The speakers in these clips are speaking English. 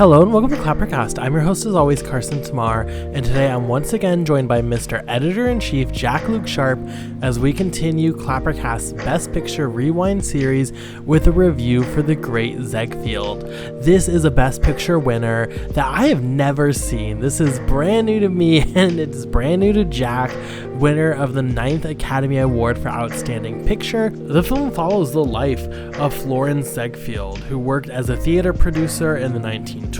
Hello and welcome to ClapperCast. I'm your host as always, Carson Timar, and today I'm once again joined by Mr. Editor-in-Chief Jak-Luke Sharp as we continue ClapperCast's Best Picture Rewind series with a review for The Great Ziegfeld. This is a Best Picture winner that I have never seen. This is brand new to me and it's brand new to Jack, winner of the 9th Academy Award for Outstanding Picture. The film follows the life of Florian Ziegfeld, who worked as a theater producer in the 1920s.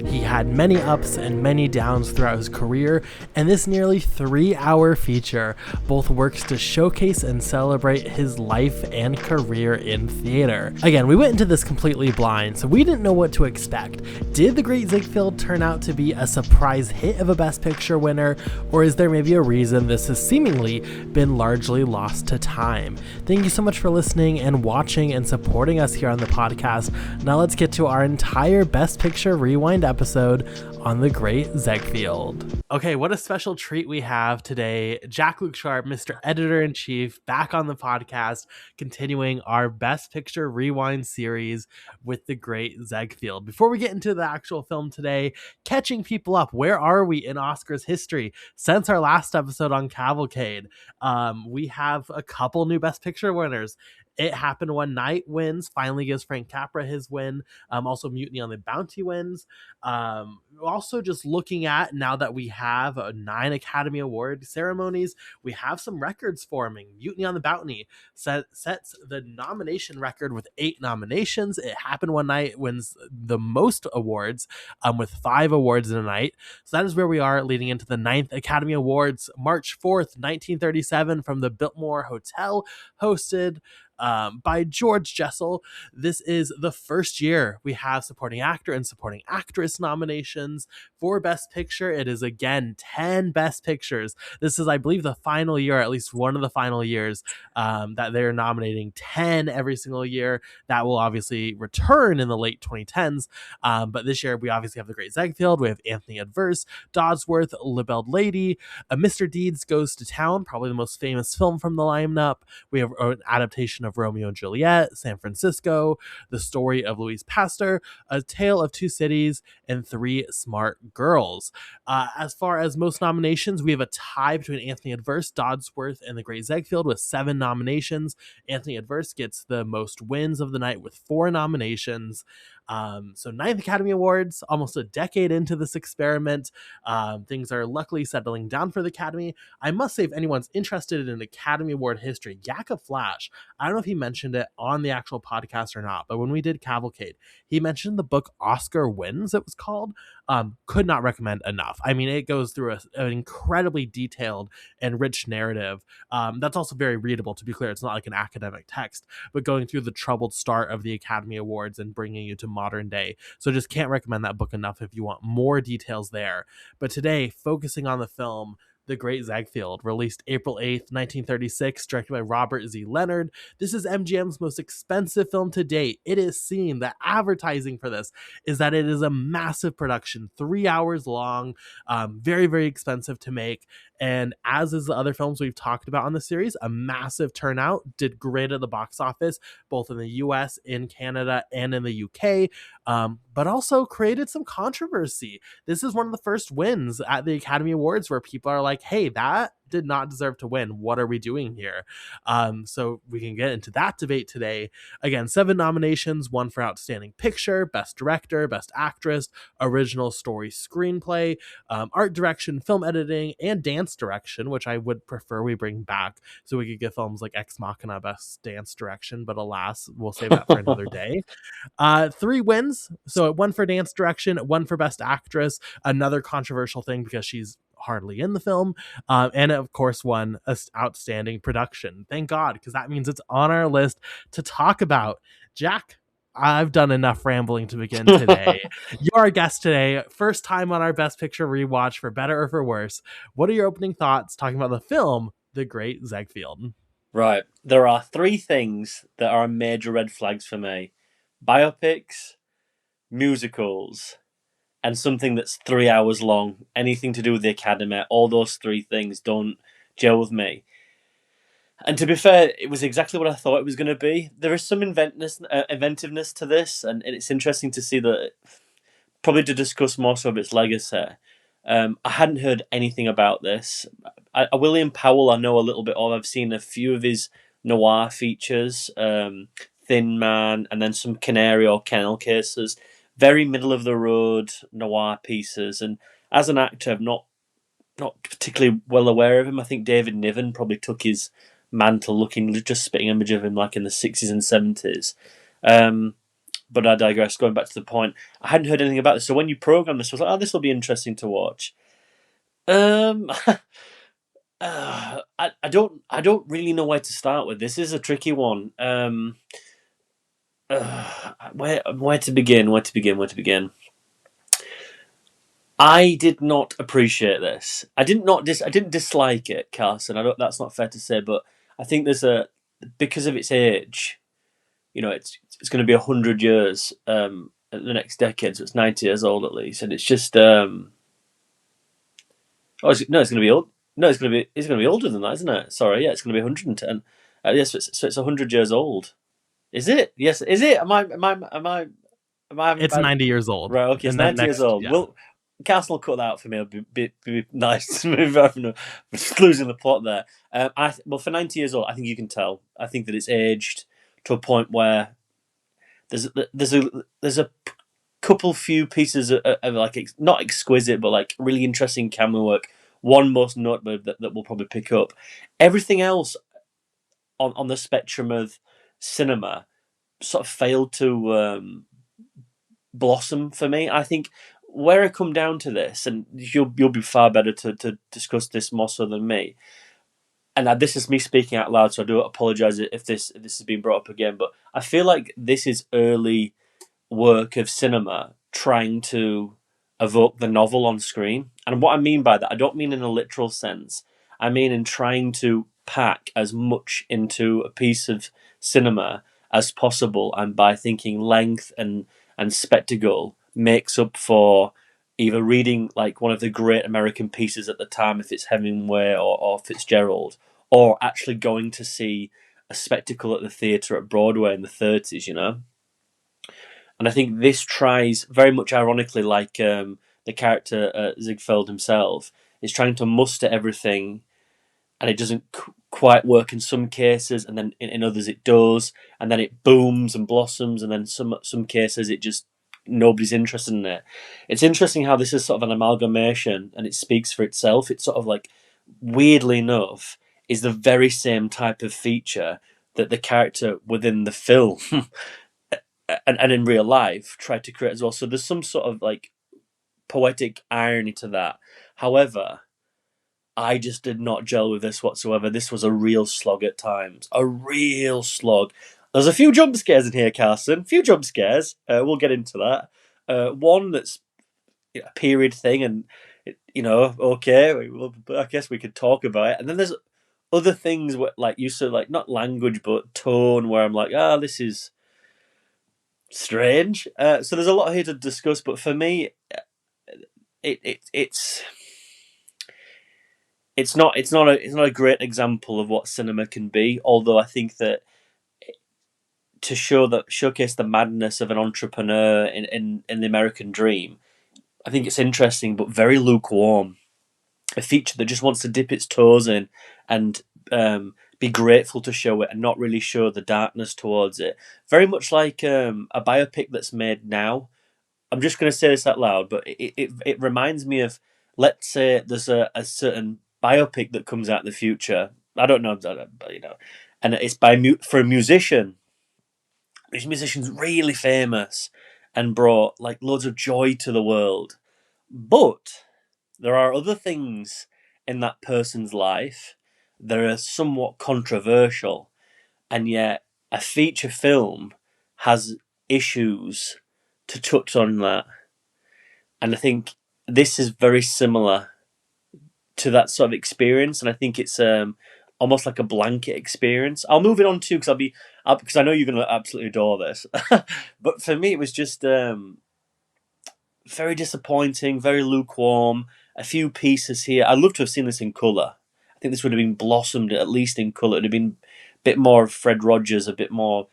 He had many ups and many downs throughout his career, and this nearly 3-hour feature both works to showcase and celebrate his life and career in theater. Again, we went into this completely blind, so we didn't know what to expect. Did The Great Ziegfeld turn out to be a surprise hit of a Best Picture winner, or is there maybe a reason this has seemingly been largely lost to time? Thank you so much for listening and watching and supporting us here on the podcast. Now let's get to our entire Best Picture Rewind episode on The Great Ziegfeld. Okay, what a special treat we have today. Jak-Luke Sharp, Mr. Editor-in-Chief, back on the podcast, continuing our Best Picture Rewind series with The Great Ziegfeld. Before we get into the actual film today, catching people up, where are we in Oscars history? Since our last episode on Cavalcade, we have a couple new Best Picture winners. It Happened One Night wins, finally gives Frank Capra his win. Also Mutiny on the Bounty wins. Also just looking at, now that we have 9 Academy Award ceremonies, we have some records forming. Mutiny on the Bounty sets the nomination record with 8 nominations. It Happened One Night wins the most awards, with 5 awards in a night. So that is where we are leading into the 9th Academy Awards, March 4th, 1937, from the Biltmore Hotel, hosted by George Jessel. This is the first year we have supporting actor and supporting actress nominations for Best Picture. It is again 10 Best Pictures. This is, I believe, the final year, at least one of the final years, that they're nominating 10 every single year. That will obviously return in the late 2010s. But this year we obviously have The Great Ziegfeld. We have Anthony Adverse, Dodsworth, Libelled Lady, Mr. Deeds Goes to Town, probably the most famous film from the lineup. We have an adaptation of Romeo and Juliet, San Francisco, The Story of Louise Pasteur, A Tale of Two Cities, and Three Smart Girls. As far as most nominations, we have a tie between Anthony Adverse, Dodsworth, and The Great Ziegfeld with 7 nominations. Anthony Adverse gets the most wins of the night with 4 nominations. So 9th Academy Awards, almost a decade into this experiment. Things are luckily settling down for the Academy. I must say, if anyone's interested in Academy Award history, Yakka Flash, I don't know if he mentioned it on the actual podcast or not, but when we did Cavalcade, he mentioned the book Oscar Wins, it was called. Could not recommend enough. I mean, it goes through an incredibly detailed and rich narrative. That's also very readable, to be clear. It's not like an academic text, but going through the troubled start of the Academy Awards and bringing you to modern day. So just can't recommend that book enough if you want more details there. But today, focusing on the film The Great Ziegfeld, released April 8th, 1936, directed by Robert Z. Leonard. This is MGM's most expensive film to date. It is seen, the advertising for this is that it is a massive production, 3 hours long, very, very expensive to make. And as is the other films we've talked about on the series, a massive turnout, did great at the box office, both in the US, in Canada, and in the UK, but also created some controversy. This is one of the first wins at the Academy Awards where people are like, hey, that did not deserve to win. What are we doing here? So we can get into that debate today. Again, 7 nominations, 1 for Outstanding Picture, Best Director, Best Actress, Original Story Screenplay, Art Direction, Film Editing, and Dance Direction, which I would prefer we bring back so we could give films like Ex Machina Best Dance Direction, but alas, we'll save that for another day. 3 wins, so 1 for Dance Direction, 1 for Best Actress, another controversial thing because she's hardly in the film, and of course won Outstanding Production. Thank God, because that means it's on our list to talk about. Jack, I've done enough rambling to begin today. You're our guest today, first time on our Best Picture rewatch, for better or for worse. What are your opening thoughts talking about the film The Great Ziegfeld? Right, there are 3 things that are major red flags for me: biopics, musicals, and something that's 3 hours long. Anything to do with the Academy, all those 3 things don't gel with me. And to be fair, it was exactly what I thought it was going to be. There is some inventiveness to this, and it's interesting to see that probably to discuss more so of its legacy. I hadn't heard anything about this. William Powell, I know a little bit of. I've seen a few of his noir features, Thin Man, and then some Canary or Kennel Cases. Very middle of the road noir pieces. And as an actor, I'm not particularly well aware of him. I think David Niven probably took his mantle, looking just spitting image of him like in the 60s and 70s. But I digress. Going back to the point, I hadn't heard anything about this. So when you programmed this, I was like, "Oh, this will be interesting to watch." I don't really know where to start with. This is a tricky one. Where to begin? Where to begin? Where to begin? I did not appreciate this. I didn't dislike it, Carson. I don't. That's not fair to say, but I think because of its age. It's going to be 100 years at the next decade, so it's 90 years old at least, and it's just it's going to be old. No, it's going to be older than that, isn't it? Sorry, yeah, it's going to be 110. Yes, so it's 100 years old. Is it? Yes, is it? Am I It's 90 years old. Right, okay, it's 90 years old. Yeah. Well, Castle will cut that out for me. It'll be nice to move on. Losing the plot there. For 90 years old, I think you can tell. I think that it's aged to a point where there's a couple few pieces of like not exquisite but like really interesting camera work. One most notable that we'll probably pick up. Everything else on the spectrum of cinema sort of failed to blossom for me. I think where I come down to this, and you'll be far better to discuss this more so than me. And this is me speaking out loud, so I do apologise if this has been brought up again. But I feel like this is early work of cinema trying to evoke the novel on screen. And what I mean by that, I don't mean in a literal sense. I mean in trying to pack as much into a piece of cinema as possible, and by thinking length and spectacle makes up for either reading like one of the great American pieces at the time, if it's Hemingway or Fitzgerald, or actually going to see a spectacle at the theatre at Broadway in the 30s, And I think this tries, very much ironically, like the character Ziegfeld himself, is trying to muster everything, and it doesn't quite work in some cases, and then in others it does, and then it booms and blossoms, and then some cases it just nobody's interested in it. It's interesting how this is sort of an amalgamation, and it speaks for itself. It's sort of like, weirdly enough, is the very same type of feature that the character within the film and in real life tried to create as well. So there's some sort of like poetic irony to that. However, I just did not gel with this whatsoever. This was a real slog at times. A real slog. There's a few jump scares in here, Carson. A few jump scares. We'll get into that. One that's a period thing, and okay, I guess we could talk about it. And then there's other things where, like you said, like not language but tone, where I'm like, this is strange. So there's a lot here to discuss. But for me, it's not a great example of what cinema can be. Although I think that to showcase the madness of an entrepreneur in the American dream, I think it's interesting but very lukewarm. A feature that just wants to dip its toes in and be grateful to show it and not really show the darkness towards it. Very much like a biopic that's made now. I'm just going to say this out loud, but it reminds me of, let's say there's a certain biopic that comes out in the future. I don't know, but and it's for a musician. This musician's really famous and brought like loads of joy to the world, but there are other things in that person's life that are somewhat controversial, and yet a feature film has issues to touch on that. And I think this is very similar to that sort of experience, and I think it's almost like a blanket experience. I'll move it on too, because I know you're going to absolutely adore this. But for me, it was just very disappointing, very lukewarm. A few pieces here. I'd love to have seen this in colour. I think this would have been blossomed at least in colour. It would have been a bit more of Fred Rogers, a bit more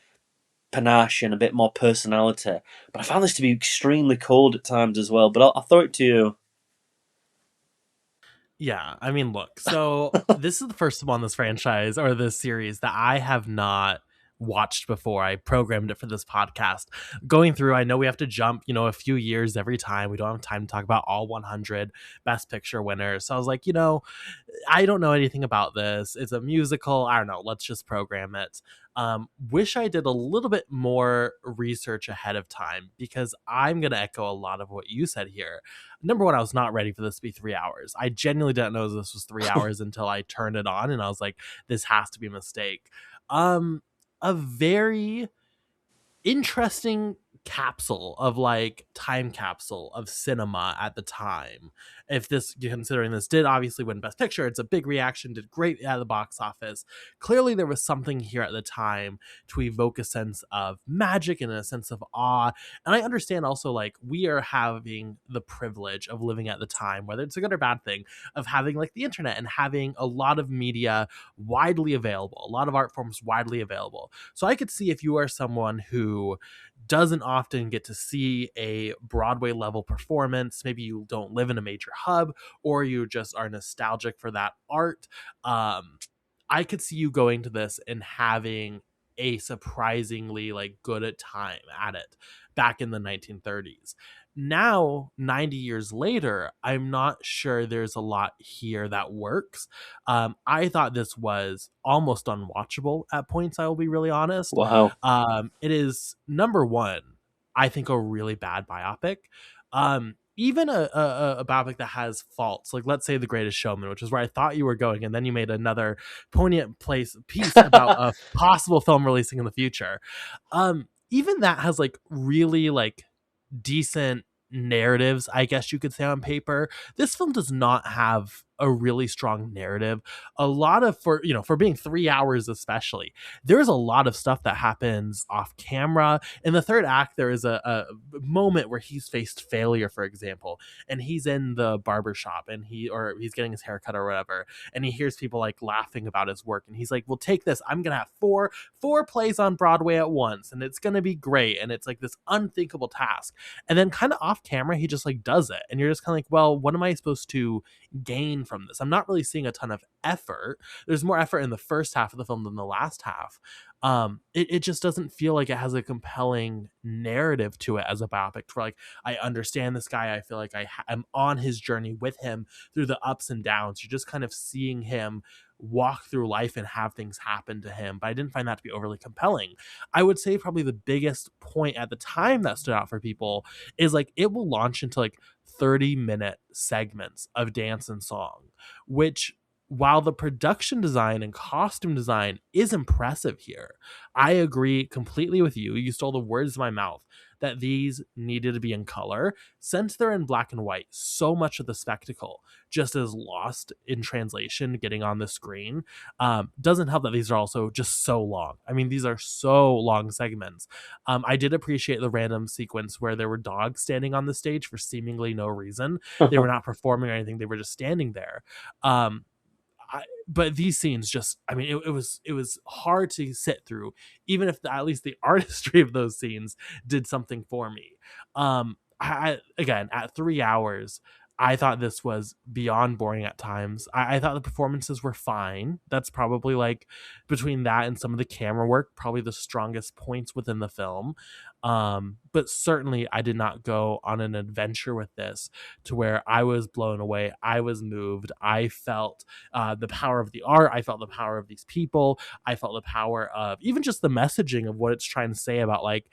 panache and a bit more personality. But I found this to be extremely cold at times as well. But I'll throw it to you. Yeah, I mean, look, so this is the first one, this franchise or this series that I have not watched before. I programmed it for this podcast. Going through, I know we have to jump, a few years every time. We don't have time to talk about all 100 Best Picture winners. So I was like, I don't know anything about this. It's a musical. I don't know. Let's just program it. Wish I did a little bit more research ahead of time because I'm going to echo a lot of what you said here. Number one, I was not ready for this to be 3 hours. I genuinely didn't know this was 3 hours until I turned it on and I was like, this has to be a mistake. A very interesting capsule of like time capsule of cinema at the time. If this, considering this did obviously win Best Picture, it's a big reaction, did great at the box office. Clearly there was something here at the time to evoke a sense of magic and a sense of awe. And I understand also, like, we are having the privilege of living at the time, whether it's a good or bad thing, of having like the internet and having a lot of media widely available, a lot of art forms widely available. So I could see if you are someone who doesn't often get to see a Broadway level performance, maybe you don't live in a major hub, or you just are nostalgic for that art. I could see you going to this and having a surprisingly like good at time at it back in the 1930s. Now, 90 years later, I'm not sure there's a lot here that works. I thought this was almost unwatchable at points, I will be really honest. Wow. It is, number one, I think, a really bad biopic. Even a biopic that has faults, like let's say The Greatest Showman, which is where I thought you were going, and then you made another poignant piece about a possible film releasing in the future. Even that has like really like decent narratives, I guess you could say, on paper. This film does not have a really strong narrative. A lot of, for being 3 hours especially, there's a lot of stuff that happens off camera. In the third act, there is a moment where he's faced failure, for example, and he's in the barber shop and he's getting his haircut or whatever, and he hears people like laughing about his work, and he's like, well, take this, I'm gonna have four plays on Broadway at once and it's gonna be great. And it's like this unthinkable task, and then kind of off camera he just like does it, and you're just kind of like, well, what am I supposed to gain from this? I'm not really seeing a ton of effort. There's more effort in the first half of the film than the last half. It just doesn't feel like it has a compelling narrative to it as a biopic, where like I understand this guy, I feel like I'm on his journey with him through the ups and downs. You're just kind of seeing him walk through life and have things happen to him, but I didn't find that to be overly compelling. I would say probably the biggest point at the time that stood out for people is like it will launch into like 30-minute segments of dance and song, which, while the production design and costume design is impressive here, I agree completely with you. You stole the words of my mouth that these needed to be in color. Since they're in black and white, so much of the spectacle just is lost in translation getting on the screen. Doesn't help that these are also just so long. I mean, these are so long segments. I did appreciate the random sequence where there were dogs standing on the stage for seemingly no reason. They were not performing or anything. They were just standing there. But these scenes just, I mean, it was hard to sit through, even if at least the artistry of those scenes did something for me. Again, at 3 hours, I thought this was beyond boring at times. I thought the performances were fine. That's probably like, between that and some of the camera work, probably the strongest points within the film. But certainly I did not go on an adventure with this to where I was blown away. I was moved. I felt the power of the art. I felt the power of these people. I felt the power of even just the messaging of what it's trying to say about like,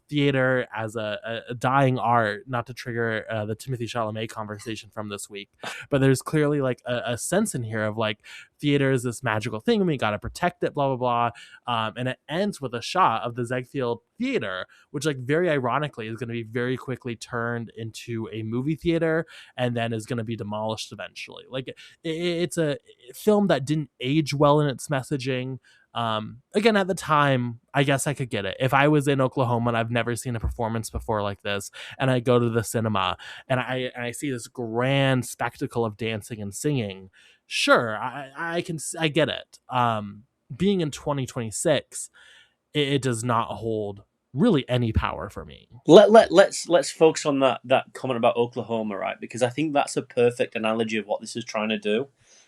theater as a dying art, not to trigger the Timothy Chalamet conversation from this week, but there's clearly like a sense in here of like, theater is this magical thing and we got to protect it, blah, blah, blah. And it ends with a shot of the Ziegfeld Theater, which like very ironically is going to be very quickly turned into a movie theater and then is going to be demolished eventually. Like it's a film that didn't age well in its messaging. Again, at the time, I guess I could get it. If I was in Oklahoma and I've never seen a performance before like this, and I go to the cinema and I see this grand spectacle of dancing and singing, sure, I get it. Being in 2026, it does not hold really any power for me. Let's focus on that comment about Oklahoma, right? Because I think that's a perfect analogy of what this is trying to do.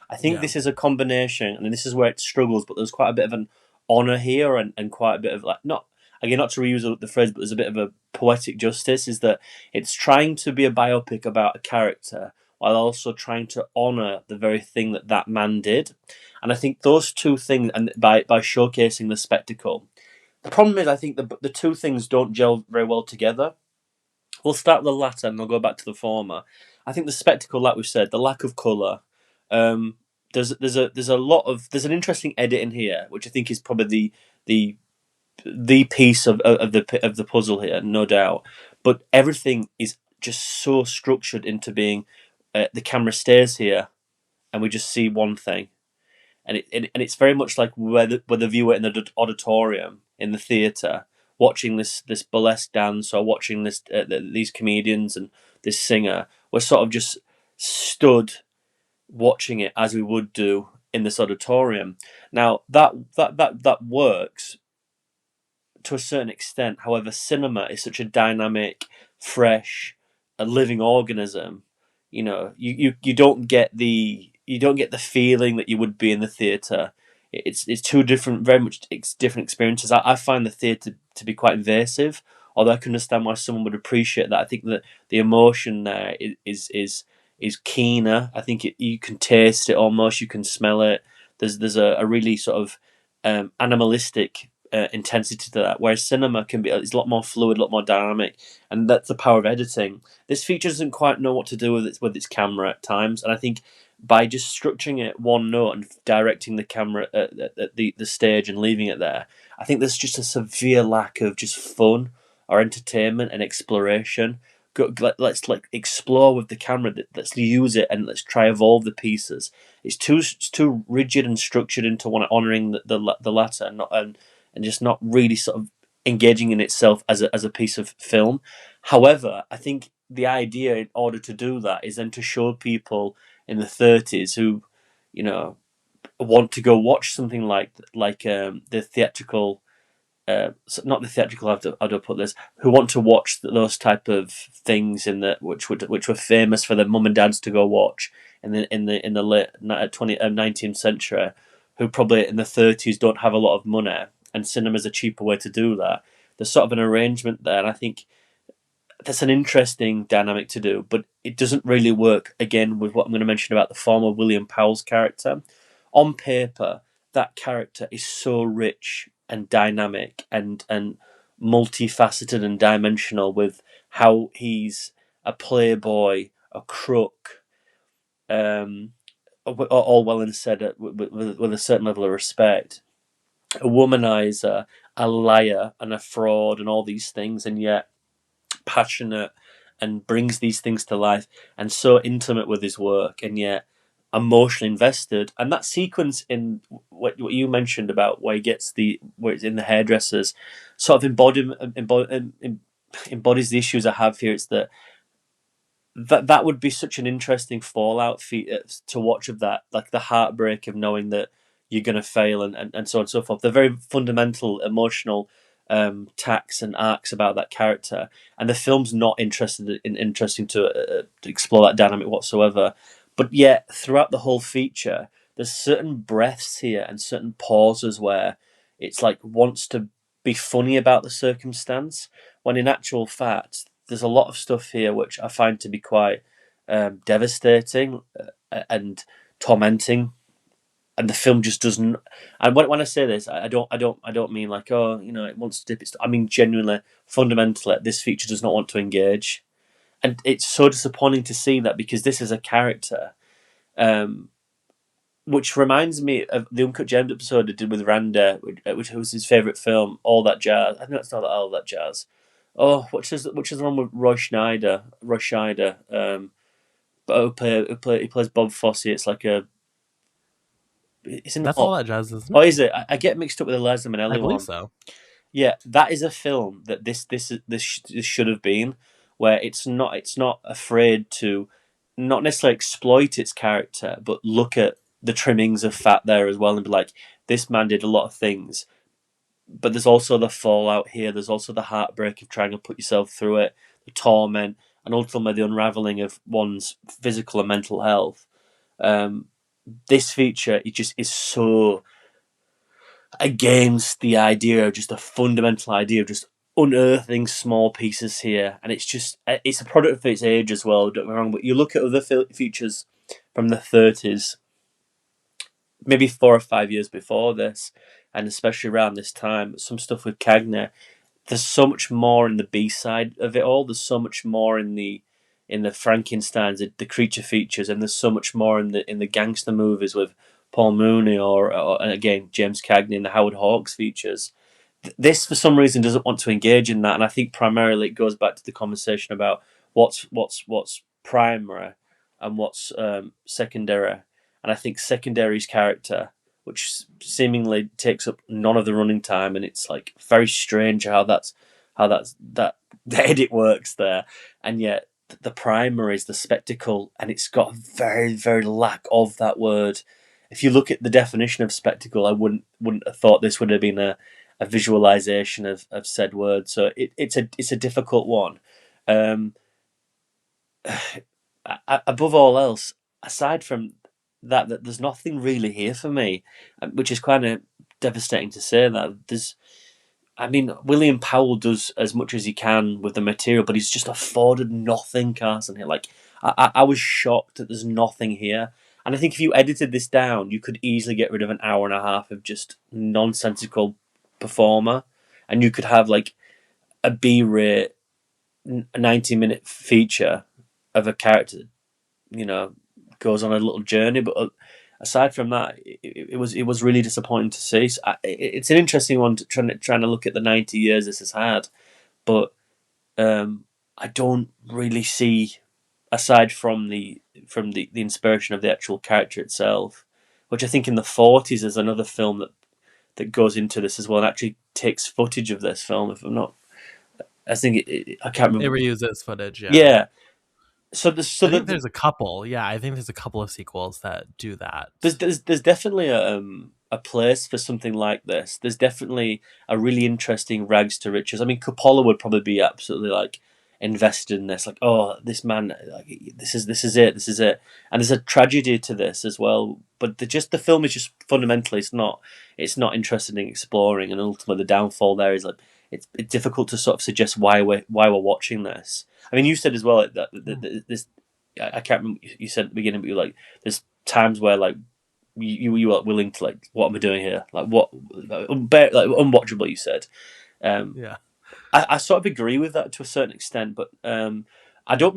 I think Yeah. this is a combination, and this is where it struggles, but there's quite a bit of an honor here, and quite a bit of like not again not to reuse the phrase, but there's a bit of a poetic justice. Is that it's trying to be a biopic about a character while also trying to honor the very thing that that man did, and I think those two things, and by showcasing the spectacle. The problem is, I think the two things don't gel very well together. We'll start with the latter, and we'll go back to the former. I think the spectacle, like we said, the lack of color. Um, there's a lot of there's an interesting edit in here, which I think is probably the the piece of the puzzle here, no doubt. But everything is just so structured into being the camera stays here, and we just see one thing, and it's very much like where the viewer in the auditorium in the theater watching this burlesque dance or watching these comedians and this singer, we're sort of just stood watching it as we would do in this auditorium. Now that works to a certain extent. However, cinema is such a dynamic, fresh, a living organism. You know, you don't get the feeling that you would be in the theater. It's two different, very much different experiences. I find the theater to be quite invasive, although I can understand why someone would appreciate that. I think that the emotion there is keener. I think you can taste it almost. You can smell it. There's a really sort of animalistic intensity to that, whereas cinema can be it's a lot more fluid, a lot more dynamic, and that's the power of editing. This feature doesn't quite know what to do with its camera at times, and I think by just structuring it one note and directing the camera at the stage and leaving it there, I think there's just a severe lack of just fun or entertainment and exploration. Let's like explore with the camera. Let's use it and let's try evolve the pieces. It's too rigid and structured into one honouring the latter and just not really sort of engaging in itself as a piece of film. However, I think the idea in order to do that is then to show people in the 30s who, you know, want to go watch something like the theatrical. Not the theatrical. How do I put this? Who want to watch those type of things in the which were famous for their mum and dads to go watch in the late 19th century, who probably in the 30s don't have a lot of money, and cinema's a cheaper way to do that. There's sort of an arrangement there, and I think that's an interesting dynamic to do, but it doesn't really work again with what I'm going to mention about the former William Powell's character. On paper, that character is so rich and dynamic and multifaceted and dimensional with how he's a playboy, a crook, um, all well and said with a certain level of respect, a womanizer, a liar, and a fraud, and all these things, and yet passionate and brings these things to life and so intimate with his work and yet emotionally invested. And that sequence in what you mentioned about where he gets where it's in the hairdressers sort of embodies the issues I have here. It's that would be such an interesting fallout to watch of that, like the heartbreak of knowing that you're going to fail and so on and so forth. The very fundamental emotional tacks and arcs about that character, and the film's not interesting to explore that dynamic whatsoever. But yet, throughout the whole feature, there's certain breaths here and certain pauses where it's like wants to be funny about the circumstance, when in actual fact, there's a lot of stuff here which I find to be quite devastating and tormenting, and the film just doesn't. And when I say this, I don't mean like, oh, you know, it wants to dip its. I mean genuinely, fundamentally, this feature does not want to engage, and it's so disappointing to see that, because this is a character, um, which reminds me of the Uncut Gems episode I did with Randy, which was his favorite film, All That Jazz. I think that's not All That Jazz. Oh, which is the one with Roy Schneider? Roy Scheider. But he plays Bob Fosse. It's like a. It's in the. That's All That Jazz, isn't Oh, it? is it? I get mixed up with the Liza I Minnelli believe one. so. Yeah, that is a film that this should have been, where it's not afraid to, not necessarily exploit its character, but look at the trimmings of fat there as well and be like, this man did a lot of things but there's also the fallout here. There's also the heartbreak of trying to put yourself through it, the torment, and ultimately the unraveling of one's physical and mental health. Um, this feature, it just is so against the idea of just a fundamental idea of just unearthing small pieces here, and it's a product of its age as well. Don't get me wrong, but you look at other features from the 30s, maybe 4 or 5 years before this, and especially around this time, some stuff with Cagney. There's so much more in the B side of it all. There's so much more in the Frankenstein's, the creature features, and there's so much more in the gangster movies with Paul Mooney or and again James Cagney and the Howard Hawks features. This for some reason doesn't want to engage in that, and I think primarily it goes back to the conversation about what's primary and what's secondary, and I think secondary's character, which seemingly takes up none of the running time, and it's like very strange that the edit works there, and yet the primary is the spectacle, and it's got a very lack of that word. If you look at the definition of spectacle, I wouldn't have thought this would have been a visualization of said word. So it's a difficult one. Um, Above all else, aside from that there's nothing really here for me, which is kind of devastating to say. That there's, I mean, William Powell does as much as he can with the material, but he's just afforded nothing, Carson, here. Like, I was shocked that there's nothing here. And I think if you edited this down, you could easily get rid of an hour and a half of just nonsensical performer, and you could have like a B-rate 90-minute feature of a character, you know, goes on a little journey. But aside from that, it was really disappointing to see. So it's an interesting one to trying to look at the 90 years this has had, but I don't really see, aside from the inspiration of the actual character itself, which I think in the 40s is another film that goes into this as well and actually takes footage of this film. If I'm not, I think I can't It remember. reuses footage, yeah. Yeah. I think there's a couple. Yeah, I think there's a couple of sequels that do that. There's definitely a place for something like this. There's definitely a really interesting rags to riches. I mean, Coppola would probably be absolutely like invested in this. Like, oh, this man, like, this is it. And there's a tragedy to this as well. But the film is just fundamentally it's not interested in exploring. And ultimately, the downfall there is like it's difficult to sort of suggest why we're watching this. I mean, you said as well that this. I can't remember. You said at the beginning, but you're like, there's times where like you are willing to like, what am I doing here? Like what, like unwatchable. You said. Yeah. I sort of agree with that to a certain extent, but I don't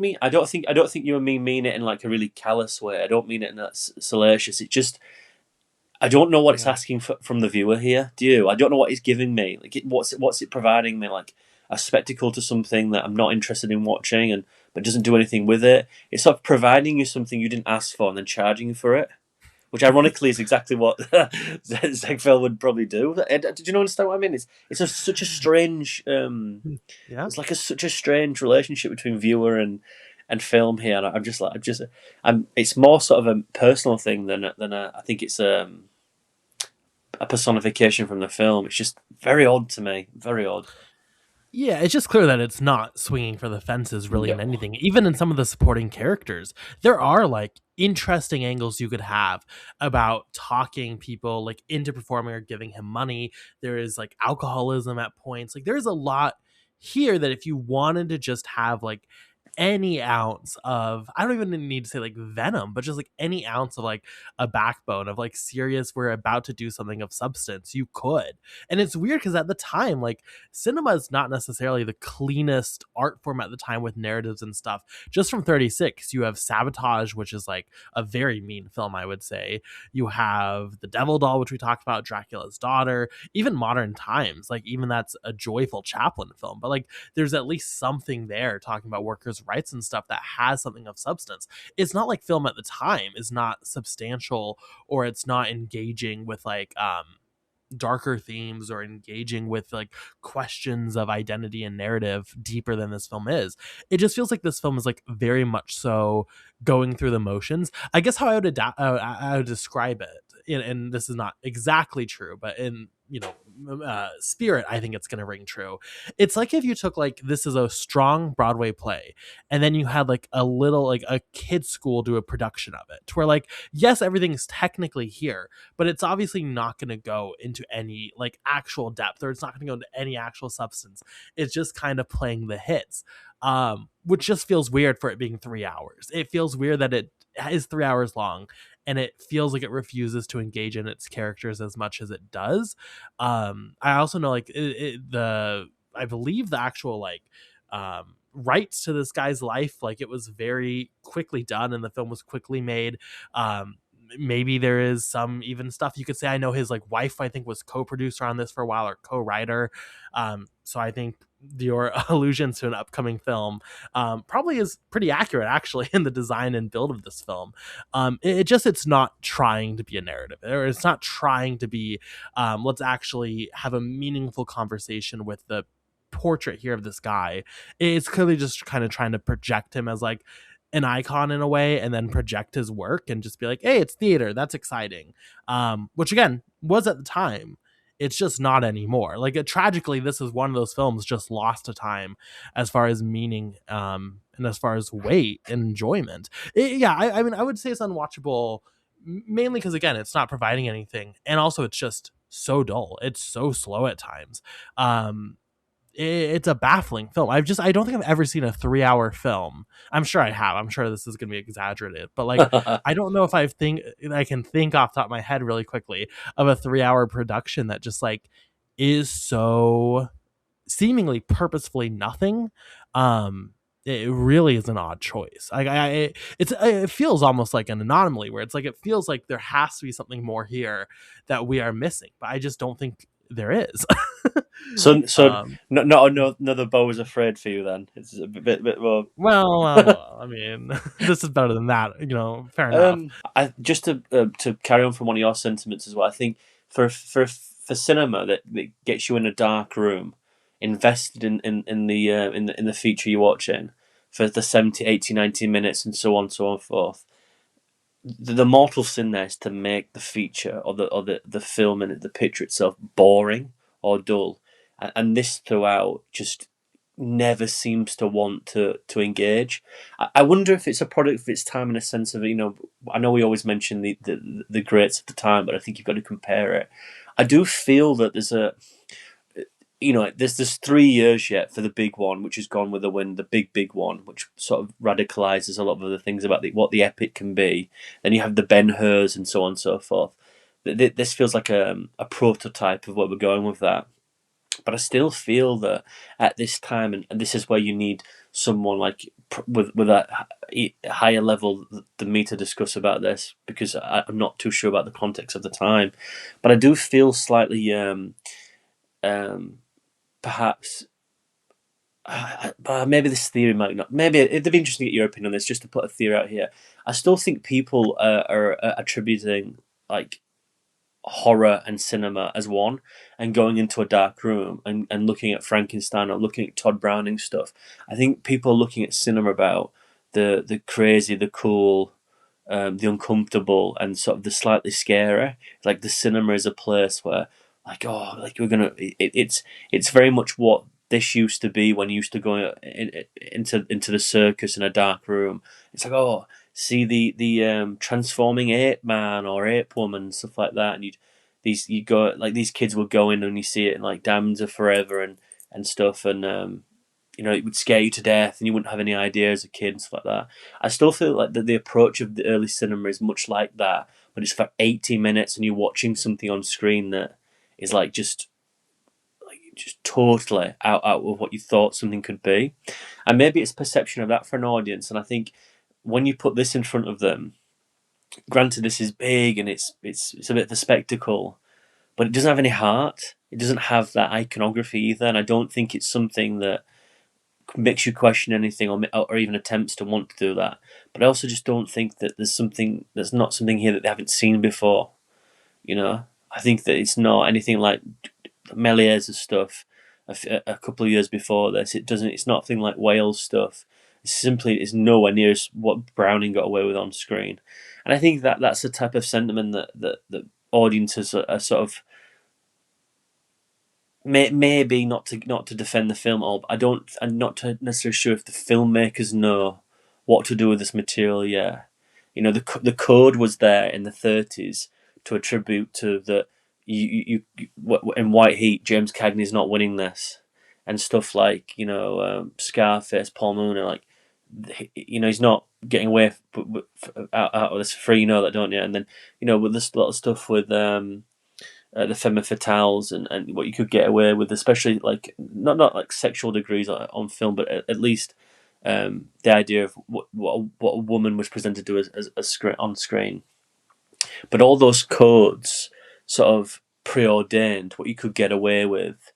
think you and me mean it in like a really callous way. I don't mean it in that salacious. It just I don't know what it's Yeah. asking from the viewer here. Do you? I don't know what it's giving me. Like, what's it providing me? Like a spectacle to something that I'm not interested in watching, and but doesn't do anything with it. It's sort of providing you something you didn't ask for and then charging you for it, which ironically is exactly what Ziegfeld would probably do. Did you understand what I mean? Such a strange. Yeah. It's like such a strange relationship between viewer and film here. And I'm. It's more sort of a personal thing than I think it's a personification from the film. It's just very odd to me. Very odd. Yeah, it's just clear that it's not swinging for the fences really in No. anything. Even in some of the supporting characters, there are like interesting angles you could have about talking people like into performing or giving him money. There is like alcoholism at points. Like there's a lot here that if you wanted to just have like any ounce of, I don't even need to say like venom, but just like any ounce of like a backbone of like serious, we're about to do something of substance, you could. And it's weird because at the time, like cinema is not necessarily the cleanest art form at the time with narratives and stuff. Just from 36, you have Sabotage, which is like a very mean film, I would say. You have The Devil Doll, which we talked about, Dracula's Daughter, even Modern Times, like even that's a joyful Chaplin film. But like there's at least something there talking about workers' rights and stuff that has something of substance. It's not like film at the time is not substantial or it's not engaging with like darker themes or engaging with like questions of identity and narrative deeper than this film is. It just feels like this film is like very much so going through the motions. I guess how I would describe it, and this is not exactly true, but in spirit, I think it's going to ring true. It's like if you took like this is a strong Broadway play, and then you had like a little like a kids school do a production of it, to where like yes, everything's technically here, but it's obviously not going to go into any like actual depth, or it's not going to go into any actual substance. It's just kind of playing the hits, which just feels weird for it being 3 hours. It feels weird that it is 3 hours long, and it feels like it refuses to engage in its characters as much as it does. I also know like I believe the actual like rights to this guy's life, like it was very quickly done and the film was quickly made. Maybe there is some even stuff you could say. I know his like wife, I think, was co-producer on this for a while, or co-writer. So I think your allusion to an upcoming film probably is pretty accurate actually in the design and build of this film. It's not trying to be a narrative, or it's not trying to be let's actually have a meaningful conversation with the portrait here of this guy. It's clearly just kind of trying to project him as like an icon in a way, and then project his work and just be like, hey, it's theater, that's exciting. Which again was at the time. It's just not anymore. Like tragically, this is one of those films just lost to time as far as meaning, and as far as weight and enjoyment. I mean, I would say it's unwatchable, mainly because again, it's not providing anything, and also it's just so dull. It's so slow at times. It's a baffling film. I don't think I've ever seen a 3 hour film. I'm sure I have. I'm sure this is going to be exaggerated, but like, I don't know if I can think off the top of my head really quickly of a 3 hour production that just like is so seemingly purposefully nothing. It really is an odd choice. Like it feels almost like an anomaly, where it's like, it feels like there has to be something more here that we are missing, but I just don't think there is. So um, not another Beau is Afraid for you then. It's a bit more. I mean, this is better than that, fair enough. I just to carry on from one of your sentiments as well. I think for cinema that gets you in a dark room, invested in the feature you're watching for the 70, 80, 90 minutes and so on so forth. The mortal sin there is to make the feature or the film and the picture itself boring or dull, and this throughout just never seems to want to engage. I wonder if it's a product of its time in a sense of, I know we always mention the greats of the time, but I think you've got to compare it. I do feel that there's 3 years yet for the big one, which has gone with the wind, the big one, which sort of radicalizes a lot of other things about what the epic can be. Then you have the Ben-Hurs and so on and so forth. This feels like a prototype of what we're going with that. But I still feel that at this time, and this is where you need someone like with a higher level than me to discuss about this, because I'm not too sure about the context of the time. But I do feel slightly, perhaps, maybe this theory might not. Maybe it'd be interesting to get your opinion on this. Just to put a theory out here, I still think people are attributing like horror and cinema as one, and going into a dark room and looking at Frankenstein or looking at Todd Browning stuff. I think people are looking at cinema about the crazy, the cool, the uncomfortable, and sort of the slightly scary. Like the cinema is a place where, like, oh, like we're gonna. It's very much what this used to be when you used to go into the circus in a dark room. It's like, oh, see the transforming ape man or ape woman, stuff like that, and you go, like, these kids will go in and you see it in like Diamonds Are Forever and stuff, and it would scare you to death and you wouldn't have any idea as a kid and stuff like that. I still feel like the approach of the early cinema is much like that, but it's for 80 minutes and you're watching something on screen that is like just totally out of what you thought something could be. And maybe it's perception of that for an audience. And I think when you put this in front of them, granted this is big and it's a bit of a spectacle, but it doesn't have any heart. It doesn't have that iconography either. And I don't think it's something that makes you question anything, or even attempts to want to do that. But I also just don't think that there's not something here that they haven't seen before. I think that it's not anything like Méliès' stuff a couple of years before this. It's not a thing like Wales stuff. It's nowhere near what Browning got away with on screen. And I think that that's the type of sentiment that audiences are sort of maybe not to defend the film at all, but I'm not necessarily sure if the filmmakers know what to do with this material yet. You know, the code was there in the 30s to attribute to the in White Heat, James Cagney's not winning this, and stuff like, you know, Scarface, Paul Moon, like, you know, he's not getting away out of this for free. You know that, don't you? And then, you know, with this lot of stuff with the femme fatales and what you could get away with, especially like not like sexual degrees on film, but at least the idea of what a woman was presented to as on screen. But all those codes sort of preordained what you could get away with,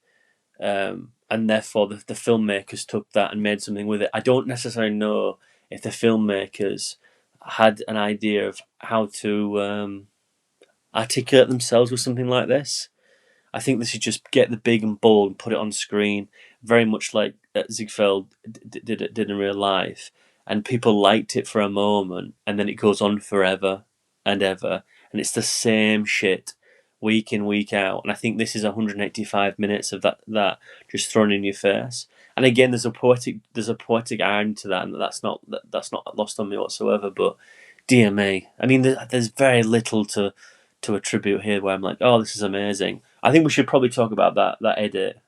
and therefore the filmmakers took that and made something with it. I don't necessarily know if the filmmakers had an idea of how to articulate themselves with something like this. I think this is just get the big and bold and put it on screen, very much like Ziegfeld did in real life, and people liked it for a moment, and then it goes on forever and ever, and it's the same shit week in, week out. And I think this is 185 minutes of that just thrown in your face. And again, there's a poetic irony to that, and that's not lost on me whatsoever. But dear me, I mean, there's very little to attribute here where I'm like, oh, this is amazing. I think we should probably talk about that edit,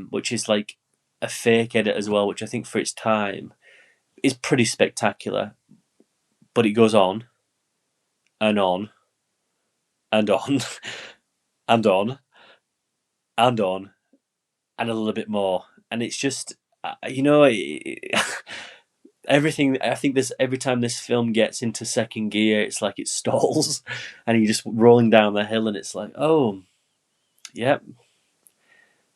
which is like a fake edit as well, which I think for its time is pretty spectacular. But it goes on and on and on and on and on and a little bit more, and it's just you know. Everything, I think this every time this film gets into second gear, it's like it stalls, and you're just rolling down the hill, and it's like, oh, yep,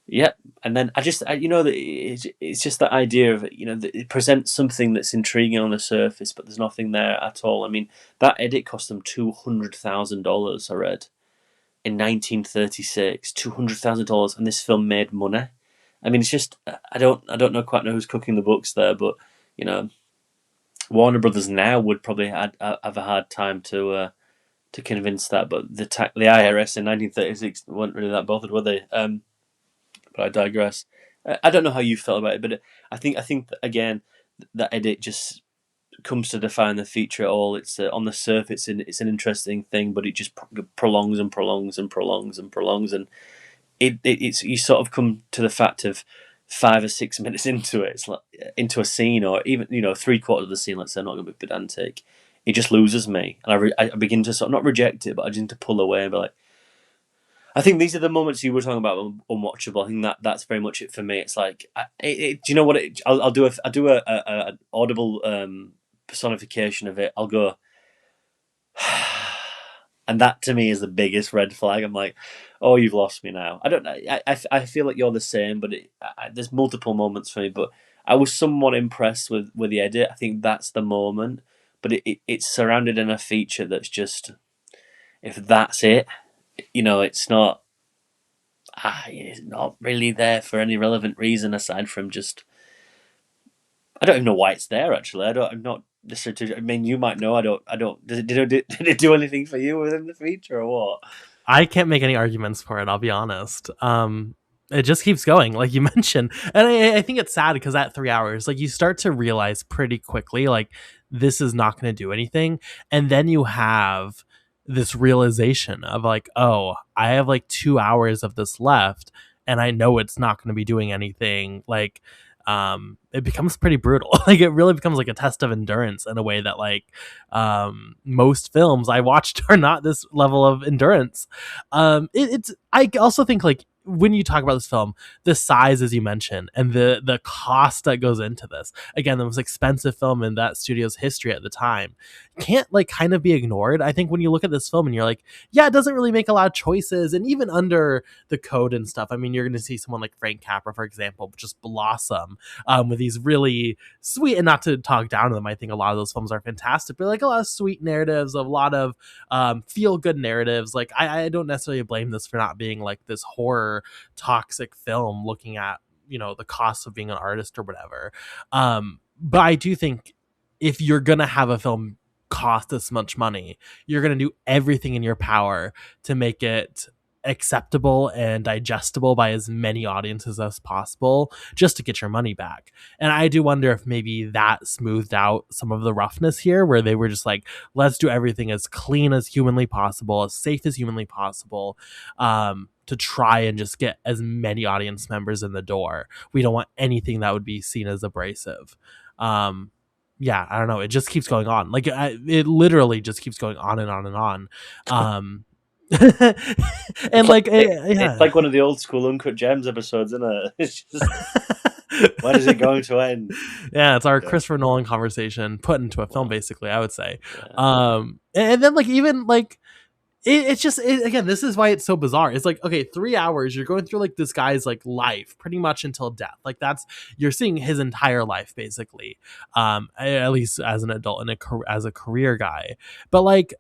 yep. And then you know, that it's just that idea of, you know, that it presents something that's intriguing on the surface, but there's nothing there at all. I mean, that edit cost them $200,000. I read in 1936, $200,000, and this film made money. I mean, it's just I don't quite know who's cooking the books there, but you know, Warner Brothers now would probably have a hard time to convince that, but the IRS in 1936 weren't really that bothered, were they? But I digress. I don't know how you felt about it, but I think that, again, that edit just comes to define the feature at all. It's on the surface, it's an interesting thing, but it just prolongs and prolongs and prolongs and prolongs, and it's you sort of come to the fact of 5 or 6 minutes into it, it's like into a scene, or even, you know, 3/4 of the scene. Let's say, I'm not going to be pedantic. It just loses me, and I begin to sort of not reject it, but I begin to pull away and be like, I think these are the moments you were talking about unwatchable. I think that's very much it for me. It's like, do you know what? I'll do an audible personification of it. I'll go, and that to me is the biggest red flag. I'm like, oh, you've lost me now. I don't know. I feel like you're the same, but there's multiple moments for me. But I was somewhat impressed with the edit. I think that's the moment. But it's surrounded in a feature that's just, if that's it, you know, it's not really there for any relevant reason aside from just, I don't even know why it's there. Actually, I'm not necessarily. I mean, you might know. I don't. Did it do anything for you within the feature or what? I can't make any arguments for it, I'll be honest. It just keeps going, like you mentioned. And I think it's sad because at 3 hours, like, you start to realize pretty quickly, like, this is not going to do anything. And then you have this realization of like, oh, I have like 2 hours of this left, and I know it's not going to be doing anything. Like, it becomes pretty brutal. Like, it really becomes like a test of endurance in a way that, like, most films I watched are not this level of endurance. It's I also think, like, when you talk about this film, the size, as you mentioned, and the cost that goes into this, again, the most expensive film in that studio's history at the time, can't, like, kind of be ignored. I think when you look at this film and you're like, yeah, it doesn't really make a lot of choices, and even under the code and stuff, I mean, you're going to see someone like Frank Capra, for example, just blossom with these really sweet, and not to talk down to them, I think a lot of those films are fantastic, but like a lot of sweet narratives, a lot of feel good narratives. Like, I don't necessarily blame this for not being like this horror toxic film looking at, you know, the cost of being an artist or whatever. But I do think if you're gonna have a film cost this much money, you're gonna do everything in your power to make it acceptable and digestible by as many audiences as possible just to get your money back. And I do wonder if maybe that smoothed out some of the roughness here, where they were just like, let's do everything as clean as humanly possible, as safe as humanly possible, to try and just get as many audience members in the door. We don't want anything that would be seen as abrasive. Yeah, I don't know. It just keeps going on. Like it literally just keeps going on and on and on. And It's like one of the old school Uncut Gems episodes, isn't it? It's just, when is it going to end? Yeah, it's our Christopher Nolan conversation put into a film, basically, I would say. Yeah. And then like even like it's just again, this is why it's so bizarre. It's like, okay, 3 hours you're going through like this guy's like life pretty much until death. Like that's, you're seeing his entire life basically, at least as an adult and as a career guy. But like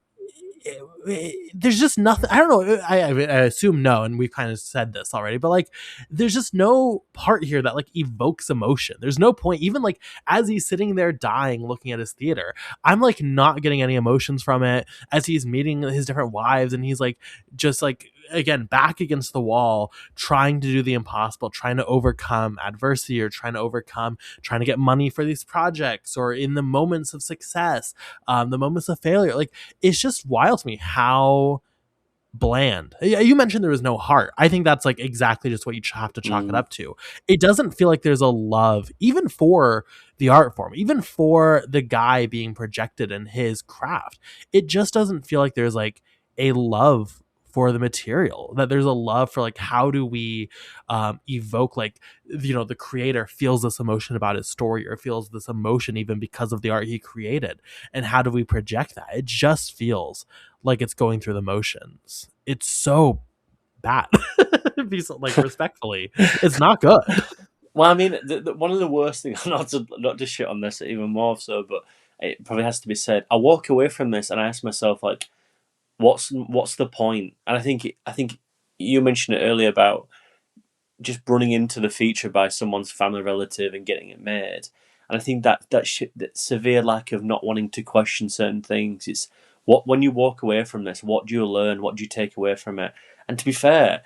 there's just nothing. I don't know. I assume no, and we've kind of said this already, but like, there's just no part here that like evokes emotion. There's no point, even like as he's sitting there dying, looking at his theater, I'm like not getting any emotions from it. As he's meeting his different wives, and he's like, just like again back against the wall, trying to do the impossible, trying to overcome adversity, or trying to get money for these projects, or in the moments of success, the moments of failure. Like, it's just wild to me how bland. You mentioned there was no heart. I think that's like exactly just what you have to chalk it up to. It doesn't feel like there's a love even for the art form, even for the guy being projected in his craft. It just doesn't feel like there's like a love for the material, that there's a love for like, how do we evoke, like, you know, the creator feels this emotion about his story, or feels this emotion even because of the art he created, and how do we project that? It just feels like it's going through the motions. It's so bad. Like, respectfully, it's not good. Well, I mean, one of the worst things, not to shit on this even more so, but it probably has to be said. I walk away from this and I ask myself, like, what's the point? And I think you mentioned it earlier about just running into the feature by someone's family relative and getting it made. And I think that severe lack of not wanting to question certain things. It's when you walk away from this, what do you learn? What do you take away from it? And to be fair,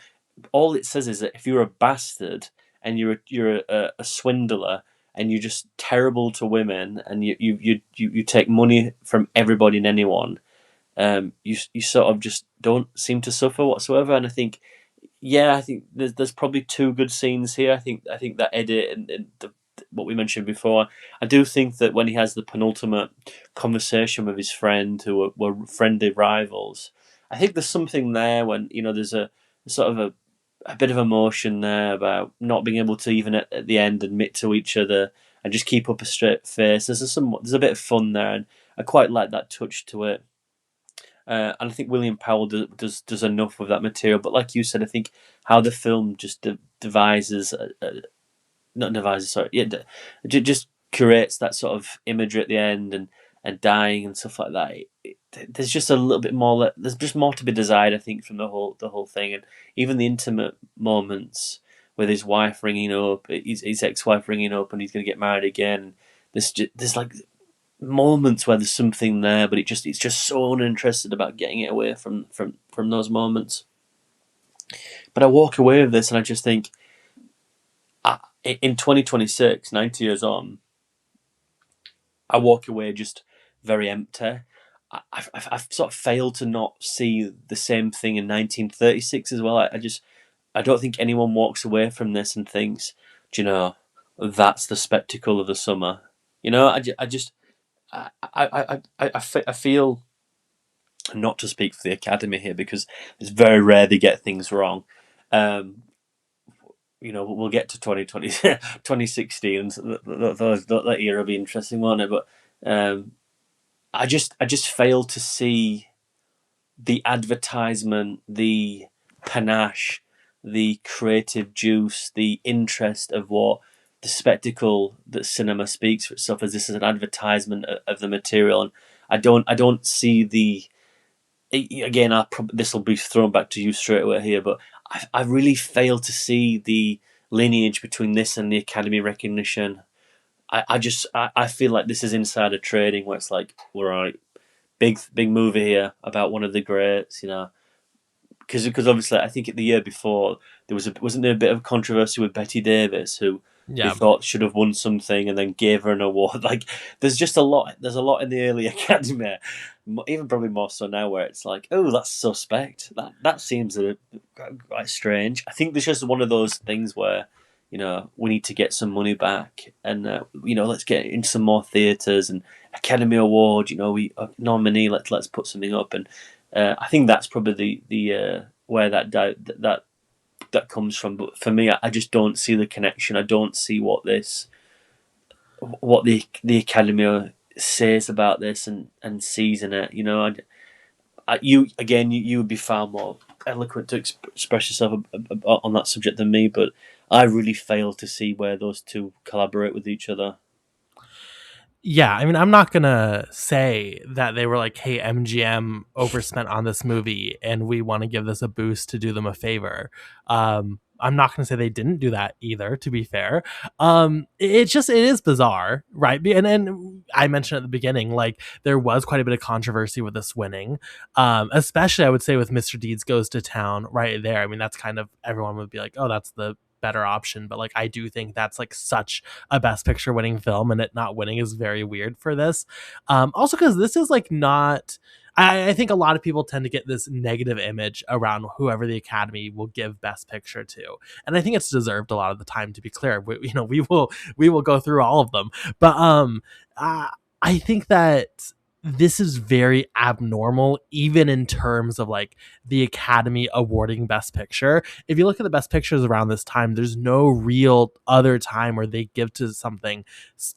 all it says is that if you're a bastard and you're a swindler and you're just terrible to women and you take money from everybody and anyone, you sort of just don't seem to suffer whatsoever. And I think, yeah, I think there's probably two good scenes here. I think that edit and what we mentioned before. I do think that when he has the penultimate conversation with his friend, who were friendly rivals, I think there's something there when, you know, there's a sort of a bit of emotion there about not being able to even at the end admit to each other and just keep up a straight face. There's a bit of fun there, and I quite like that touch to it. And I think William Powell does enough with that material. But like you said, I think how the film just devises, not devises, sorry, yeah, just curates that sort of imagery at the end and dying and stuff like that. There's just a little bit more. There's just more to be desired, I think, from the whole thing, and even the intimate moments with his wife ringing up, his ex-wife ringing up, and he's going to get married again. There's like moments where there's something there, but it's just so uninterested about getting it away from those moments. But I walk away with this and I just think, in 2026, 90 years on, I walk away just very empty. I've sort of failed to not see the same thing in 1936 as well. I don't think anyone walks away from this and thinks, do you know, that's the spectacle of the summer. You know, I feel, not to speak for the Academy here because it's very rare they get things wrong. You know, we'll get to 2020, 2016, and that year will be interesting, won't it? But I just fail to see the advertisement, the panache, the creative juice, the interest of what the spectacle that cinema speaks for itself as. This is an advertisement of the material, and I don't see the. Again, this will be thrown back to you straight away here, but I really fail to see the lineage between this and the Academy recognition. I feel like this is insider trading, where it's like, all right, big movie here about one of the greats, you know, because obviously I think the year before wasn't there a bit of controversy with Betty Davis, who they Yeah. thought should have won something and then gave her an award. Like there's just a lot. There's a lot in the early Academy, even probably more so now, where it's like, oh, that's suspect. That seems quite strange. I think there's just one of those things where, we need to get some money back, and let's get in some more theatres and Academy Award. We nominee. Let's put something up, and I think that's probably the where that comes from. But for me, I just don't see the connection. I don't see what the Academy says about this and sees in it. You would be far more eloquent to express yourself on that subject than me, but I really fail to see where those two collaborate with each other. Yeah, I mean, I'm not gonna say that they were like, "Hey, MGM overspent on this movie, and we want to give this a boost to do them a favor." I'm not gonna say they didn't do that either. To be fair, it is bizarre, right? And I mentioned at the beginning, like there was quite a bit of controversy with this winning, especially I would say with Mr. Deeds Goes to Town right there. I mean, that's kind of everyone would be like, "Oh, that's the better option," but like I do think that's like such a best picture winning film, and it not winning is very weird for this. Also because this is like not, I think a lot of people tend to get this negative image around whoever the Academy will give Best Picture to, and I think it's deserved a lot of the time. To be clear, we will go through all of them, but I think that this is very abnormal, even in terms of like the Academy awarding Best Picture. If you look at the Best Pictures around this time, there's no real other time where they give to something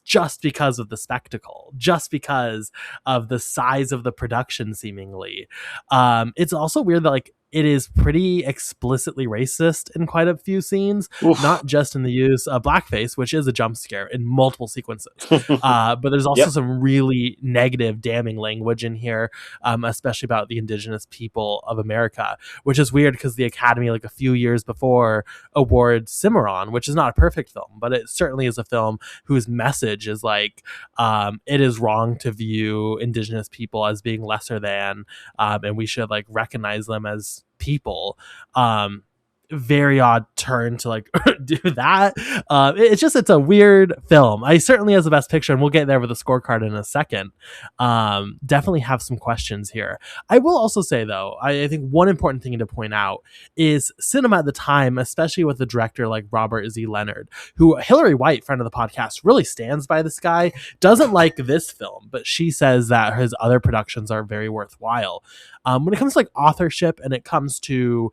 just because of the spectacle, just because of the size of the production, seemingly. It's also weird that like it is pretty explicitly racist in quite a few scenes, Oof. not just in the use of blackface, which is a jump scare in multiple sequences. But there's also Yep. some really negative, damning language in here, especially about the indigenous people of America, which is weird because the Academy, like a few years before, awards Cimarron, which is not a perfect film, but it certainly is a film whose message is like, it is wrong to view indigenous people as being lesser than, and we should like recognize them as people. Very odd turn to like do that. It's a weird film. I certainly, as the best picture, and we'll get there with the scorecard in a second, definitely have some questions here. I will also say though, I think one important thing to point out is cinema at the time, especially with a director like Robert Z. Leonard, who Hillary White, friend of the podcast, really stands by this guy, doesn't like this film, but she says that his other productions are very worthwhile. When it comes to like authorship and it comes to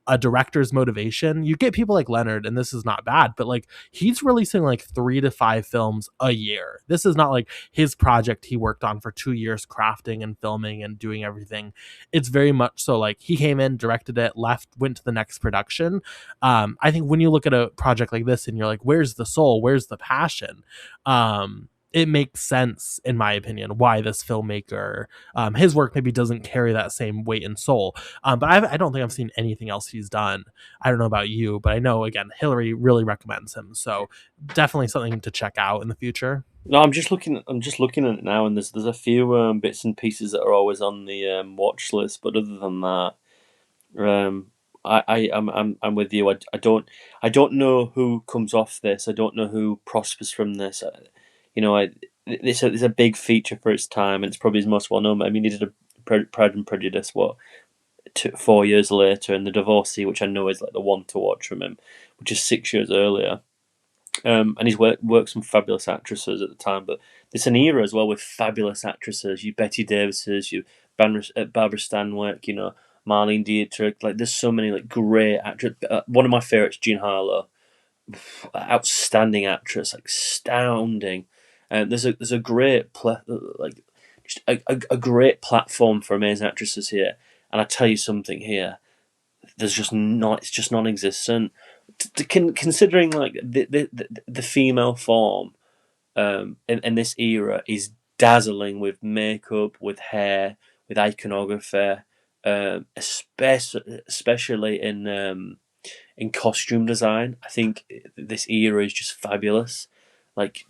a director's motivation, you get people like Leonard, and this is not bad, but like he's releasing like 3 to 5 films a year. This is not like his project he worked on for 2 years crafting and filming and doing everything. It's very much so like he came in, directed it, left, went to the next production. I think when you look at a project like this and you're like, where's the soul, where's the passion, it makes sense, in my opinion, why this filmmaker, his work maybe doesn't carry that same weight and soul. But I don't think I've seen anything else he's done. I don't know about you, but I know, again, Hillary really recommends him. So definitely something to check out in the future. No, I'm just looking. I'm just looking at it now, and there's a few bits and pieces that are always on the watch list. But other than that, um, I'm with you. I don't know who comes off this. I don't know who prospers from this. You know, I it's a big feature for its time, and it's probably his most well known. I mean, he did a Pride and Prejudice 4 years later, and The Divorcee, which I know is like the one to watch from him, which is 6 years earlier. And he's worked some fabulous actresses at the time, but there's an era as well with fabulous actresses. You Betty Davises, you Barbara Stanwyck, Marlene Dietrich. Like there's so many like great actors. One of my favorites, Jean Harlow, outstanding actress, like astounding. And there's a great like just a great platform for amazing actresses here. And I tell you something here, there's just not. It's just non-existent. Considering like the female form in this era is dazzling with makeup, with hair, with iconography, especially in costume design. I think this era is just fabulous. Like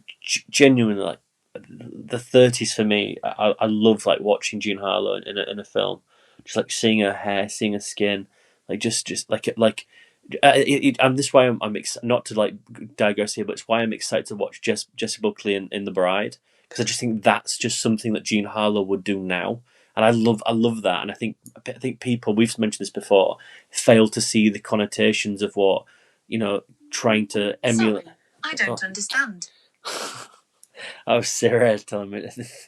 genuinely, like the 30s for me. I love like watching Jean Harlow in a film, just like seeing her hair, seeing her skin. just and this is why I'm not to like digress here, but it's why I'm excited to watch Jessie Buckley in The Bride, because I just think that's just something that Jean Harlow would do now, and I love that, and I think people, we've mentioned this before, fail to see the connotations of what, trying to emulate. Sorry, I don't understand. Oh, Sarah telling me this.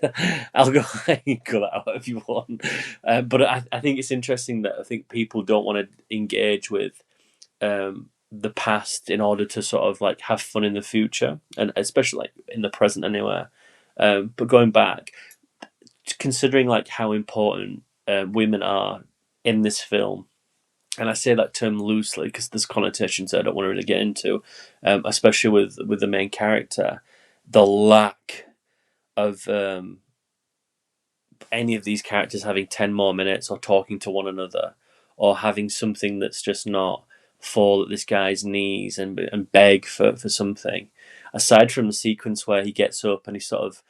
I'll go. You cut that out if you want. But I think it's interesting that I think people don't want to engage with the past in order to sort of like have fun in the future, and especially like in the present anywhere. But going back, considering like how important women are in this film, and I say that term loosely because there's connotations that I don't want to really get into, especially with the main character, the lack of any of these characters having 10 more minutes or talking to one another, or having something that's just not fall at this guy's knees and beg for something, aside from the sequence where he gets up and he sort of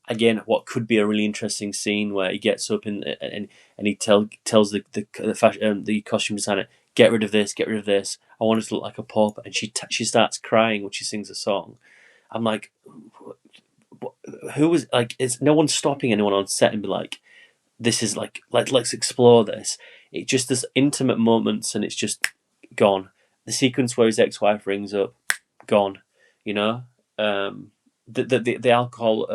again, what could be a really interesting scene where he gets up and he tells the costume designer, get rid of this, I want it to look like a pup, and she starts crying when she sings a song. I'm like, who was like? Is no one stopping anyone on set and be like, this is like let's explore this. It just, there's intimate moments and it's just gone. The sequence where his ex-wife rings up, gone. You know, the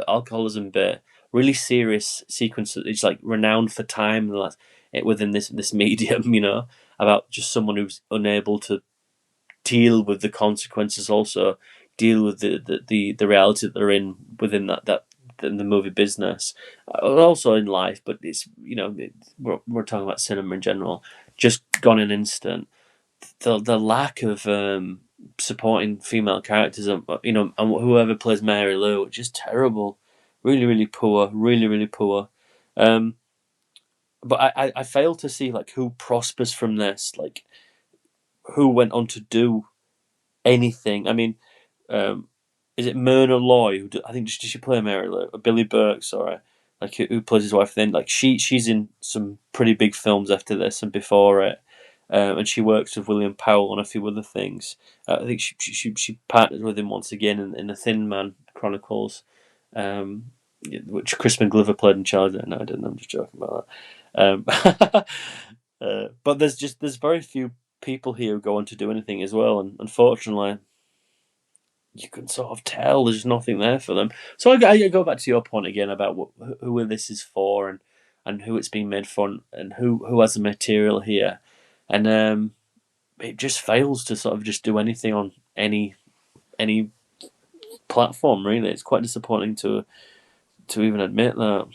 alcoholism bit, really serious sequence. It's like renowned for time within this medium. You know, about just someone who's unable to deal with the consequences, also deal with the reality that they're in within that in the movie business, also in life. But it's, we're talking about cinema in general. Just gone in an instant. The lack of supporting female characters, and whoever plays Mary Lou, just terrible, really really poor, really really poor. But I fail to see like who prospers from this, like who went on to do anything. I mean, is it Myrna Loy? I think, did she play Mary Lou? Or Billy Burke, sorry, like who plays his wife. Then like she's in some pretty big films after this and before it, and she works with William Powell on a few other things. I think she partnered with him once again in the Thin Man Chronicles, which Crispin Glover played in Charlie. No, I didn't. I'm just joking about that. But there's very few people here who go on to do anything as well, and unfortunately, you can sort of tell there's nothing there for them. So I go back to your point again about who this is for, and who it's being made for, and who has the material here, and it just fails to sort of just do anything on any platform. Really, it's quite disappointing to even admit that.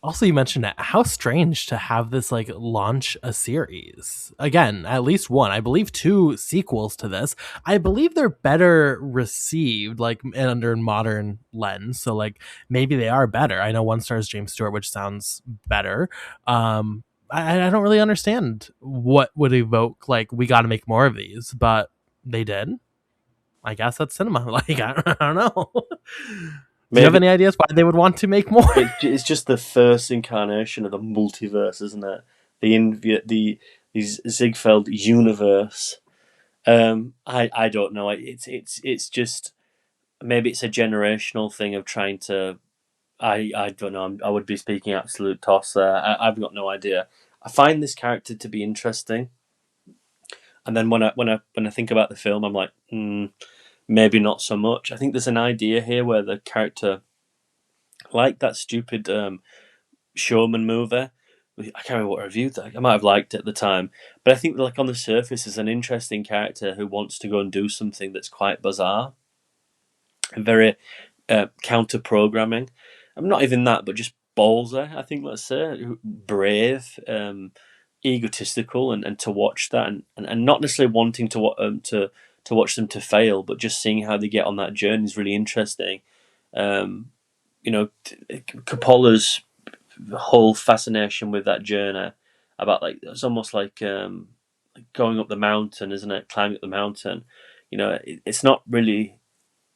Also, you mentioned it. How strange to have this like launch a series. Again, at least one, I believe 2 sequels to this. I believe they're better received, like under modern lens. So like maybe they are better. I know one stars James Stewart, which sounds better. I don't really understand what would evoke like we got to make more of these, but they did. I guess that's cinema. Like I don't know. Do you have any ideas why they would want to make more? It's just the first incarnation of the multiverse, isn't it? The Ziegfeld universe. I don't know. It's just, maybe it's a generational thing of trying to. I don't know. I would be speaking absolute toss there. I've got no idea. I find this character to be interesting, and then when I think about the film, I'm like, maybe not so much. I think there's an idea here where the character, like that stupid Showman movie, I can't remember what I reviewed that. I might have liked it at the time, but I think like on the surface is an interesting character who wants to go and do something that's quite bizarre and very counter programming. I'm not even that, but just ballsy. I think, let's say, brave, egotistical, and to watch that, and not necessarily wanting to watch them to fail, but just seeing how they get on that journey is really interesting. Coppola's whole fascination with that journey, about like it's almost like going up the mountain, isn't it? Climbing up the mountain. It's not really.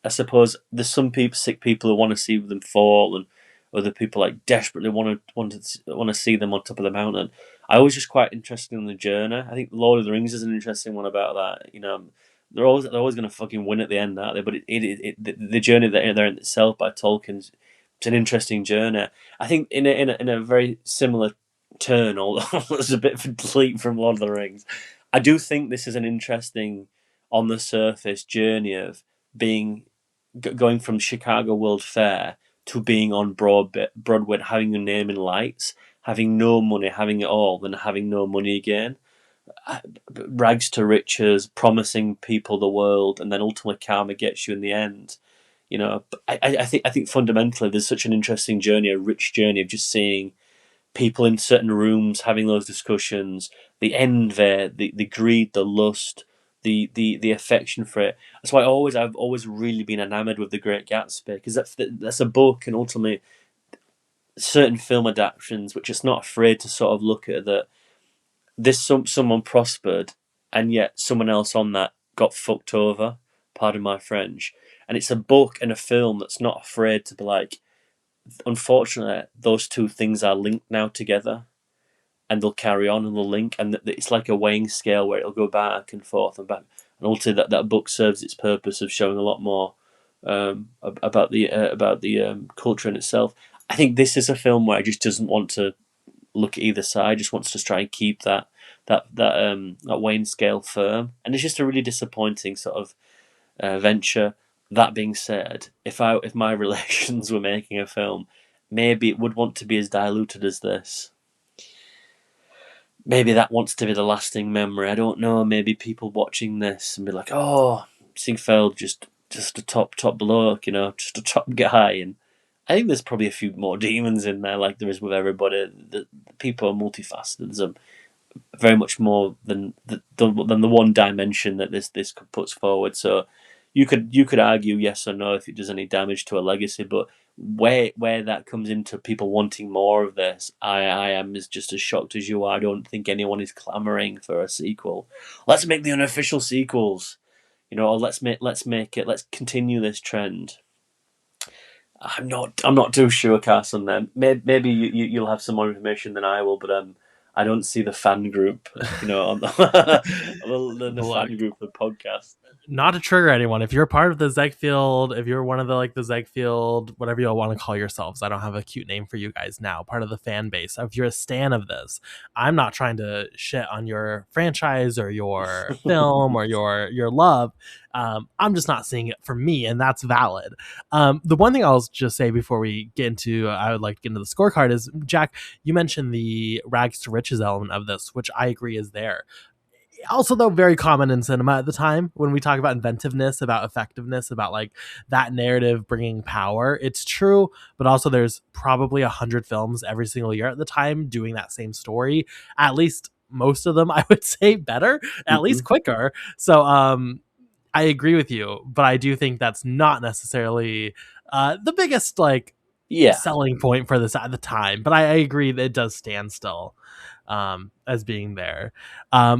I suppose there's some sick people who want to see them fall, and other people like desperately want to see them on top of the mountain. I was just quite interested in the journey. I think Lord of the Rings is an interesting one about that. They're always going to fucking win at the end, aren't they? But the journey that they're in itself by Tolkien's, it's an interesting journey. I think in a very similar turn, although it's a bit of a leap from Lord of the Rings. I do think this is an interesting, on the surface, journey of going from Chicago World Fair to being on Broadway, having your name in lights, having no money, having it all, then having no money again. Rags to riches, promising people the world, and then ultimately karma gets you in the end. I think fundamentally there's such an interesting journey, a rich journey of just seeing people in certain rooms having those discussions, the end there, the greed, the lust, the affection for it. That's why I've always really been enamored with The Great Gatsby, because that's a book, and ultimately certain film adaptations which it's not afraid to sort of look at that someone prospered, and yet someone else on that got fucked over. Pardon my French. And it's a book and a film that's not afraid to be like, unfortunately, those two things are linked now together, and they'll carry on and they'll link, and it's like a weighing scale where it'll go back and forth and back. And ultimately, that book serves its purpose of showing a lot more about the culture in itself. I think this is a film where it just doesn't want to look at either side; just wants to try and keep that weighing scale firm, and it's just a really disappointing sort of venture. That being said, if my relations were making a film, maybe it would want to be as diluted as this. Maybe that wants to be the lasting memory. I don't know. Maybe people watching this and be like, "Oh, Ziegfeld, just a top bloke, just a top guy." And I think there's probably a few more demons in there, like there is with everybody. The people are multifaceted. There's very much more than the one dimension that this puts forward. So you could argue yes or no if it does any damage to a legacy, but where that comes into people wanting more of this, I am just as shocked as you are. I don't think anyone is clamoring for a sequel. Let's make the unofficial sequels, or let's continue this trend. I'm not too sure, Carson. Then maybe you'll have some more information than I will, but I don't see the fan group, on the fan group of the podcast. Not to trigger anyone, if you're part of the Ziegfeld, if you're one of the Ziegfeld, whatever you all want to call yourselves, I don't have a cute name for you guys now, part of the fan base, if you're a stan of this, I'm not trying to shit on your franchise or your film or your love. I'm just not seeing it for me, and that's valid. The one thing I'll just say before we get into, I would like to get into the scorecard is, Jack, you mentioned the rags to riches element of this, which I agree is there. Also, though, very common in cinema at the time when we talk about inventiveness, about effectiveness, about like that narrative bringing power. It's true, but also there's probably 100 films every single year at the time doing that same story. At least most of them, I would say, better, at least quicker. So I agree with you, but I do think that's not necessarily the biggest selling point for this at the time. But I agree that it does stand still as being there.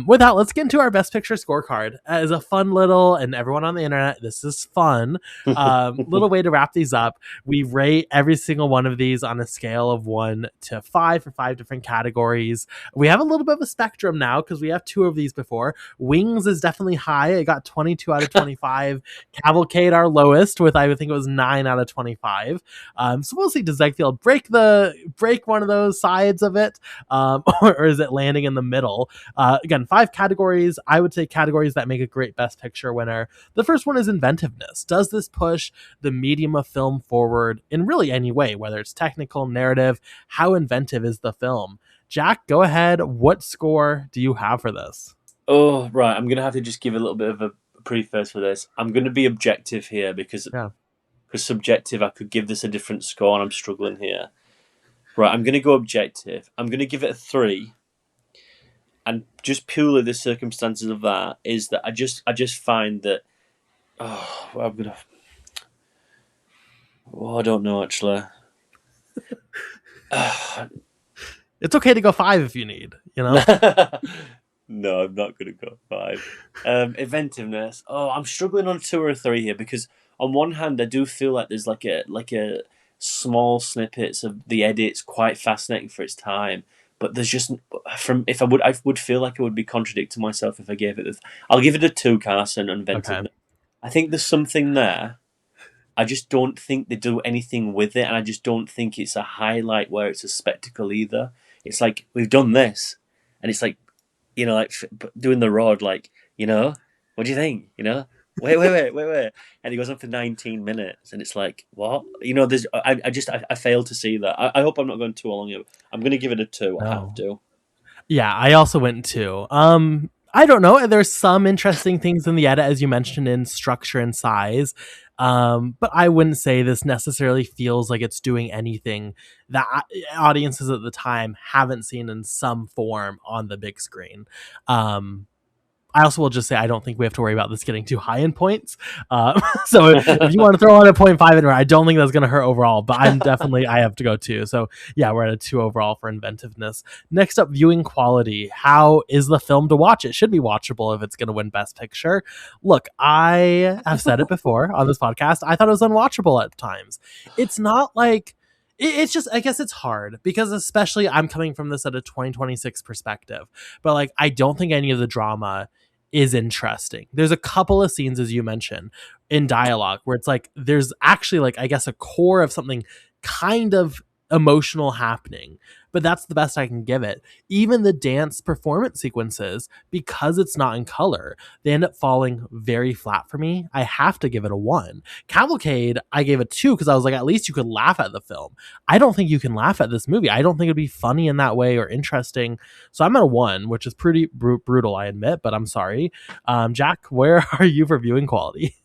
With that, let's get into our best picture scorecard. As a fun little, and everyone on the internet, this is fun, little way to wrap these up. We rate every single one of these on a scale of 1 to 5 for 5 different categories. We have a little bit of a spectrum now because we have 2 of these before. Wings is definitely high. It got 22 out of 25. Cavalcade, our lowest, with I think it was 9 out of 25. So we'll see, does Ziegfeld break one of those sides of it, or is it landing in the middle? Again, 5 categories. I would say categories that make a great best picture winner. The first one is inventiveness. Does this push the medium of film forward in really any way, whether it's technical, narrative? How inventive is the film? Jack, go ahead. What score do you have for this? Oh, right. I'm going to have to just give a little bit of a preface for this. I'm going to be objective here because subjective, I could give this a different score, and I'm struggling here. Right, I'm going to go objective. I'm going to give it a 3. And just purely the circumstances of that is that I just find that I don't know actually. It's okay to go 5 if you need, No, I'm not going to go 5. Inventiveness. I'm struggling on a 2 or a 3 here because on one hand I do feel like there's like a small snippets of the edits, quite fascinating for its time. But there's just I would feel like I would be contradicting myself if I gave it. I'll give it a 2, Carson. Okay. Inventiveness. I think there's something there. I just don't think they do anything with it, and I just don't think it's a highlight where it's a spectacle either. It's like we've done this, and it's like like doing the rod, like what do you think? Wait, and he goes on for 19 minutes, and it's like what? There's I fail to see that. I hope I'm not going too long here. I'm going to give it a 2. I have No. to. Yeah, I also went 2. I don't know. There's some interesting things in the edit, as you mentioned, in structure and size. But I wouldn't say this necessarily feels like it's doing anything that audiences at the time haven't seen in some form on the big screen. I also will just say I don't think we have to worry about this getting too high in points. So if you want to throw on a 0.5 in there, I don't think that's going to hurt overall. But I have to go 2. So yeah, we're at a 2 overall for inventiveness. Next up, viewing quality. How is the film to watch? It should be watchable if it's going to win Best Picture. Look, I have said it before on this podcast. I thought it was unwatchable at times. It's not like it's just, I guess it's hard because especially I'm coming from this at a 2026 perspective, but like I don't think any of the drama is interesting. There's a couple of scenes, as you mentioned, in dialogue where it's like there's actually like I guess a core of something kind of emotional happening, but that's the best I can give it. Even the dance performance sequences, because it's not in color, they end up falling very flat for me. I have to give it a 1. Cavalcade, I gave it 2 because I was like, at least you could laugh at the film. I don't think you can laugh at this movie. I don't think it'd be funny in that way or interesting. So I'm at a 1, which is pretty brutal, I admit, but I'm sorry. Jack, where are you for viewing quality?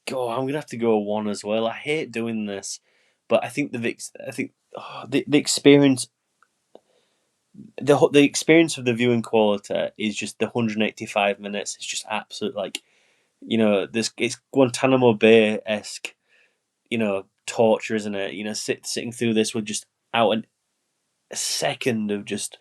God, I'm gonna have to go a 1 as well. I hate doing this, but I think the experience, the experience of the viewing quality is just the 185 minutes. It's just absolute, like this. It's Guantanamo Bay esque, torture, isn't it? Sitting through this with just out a second of just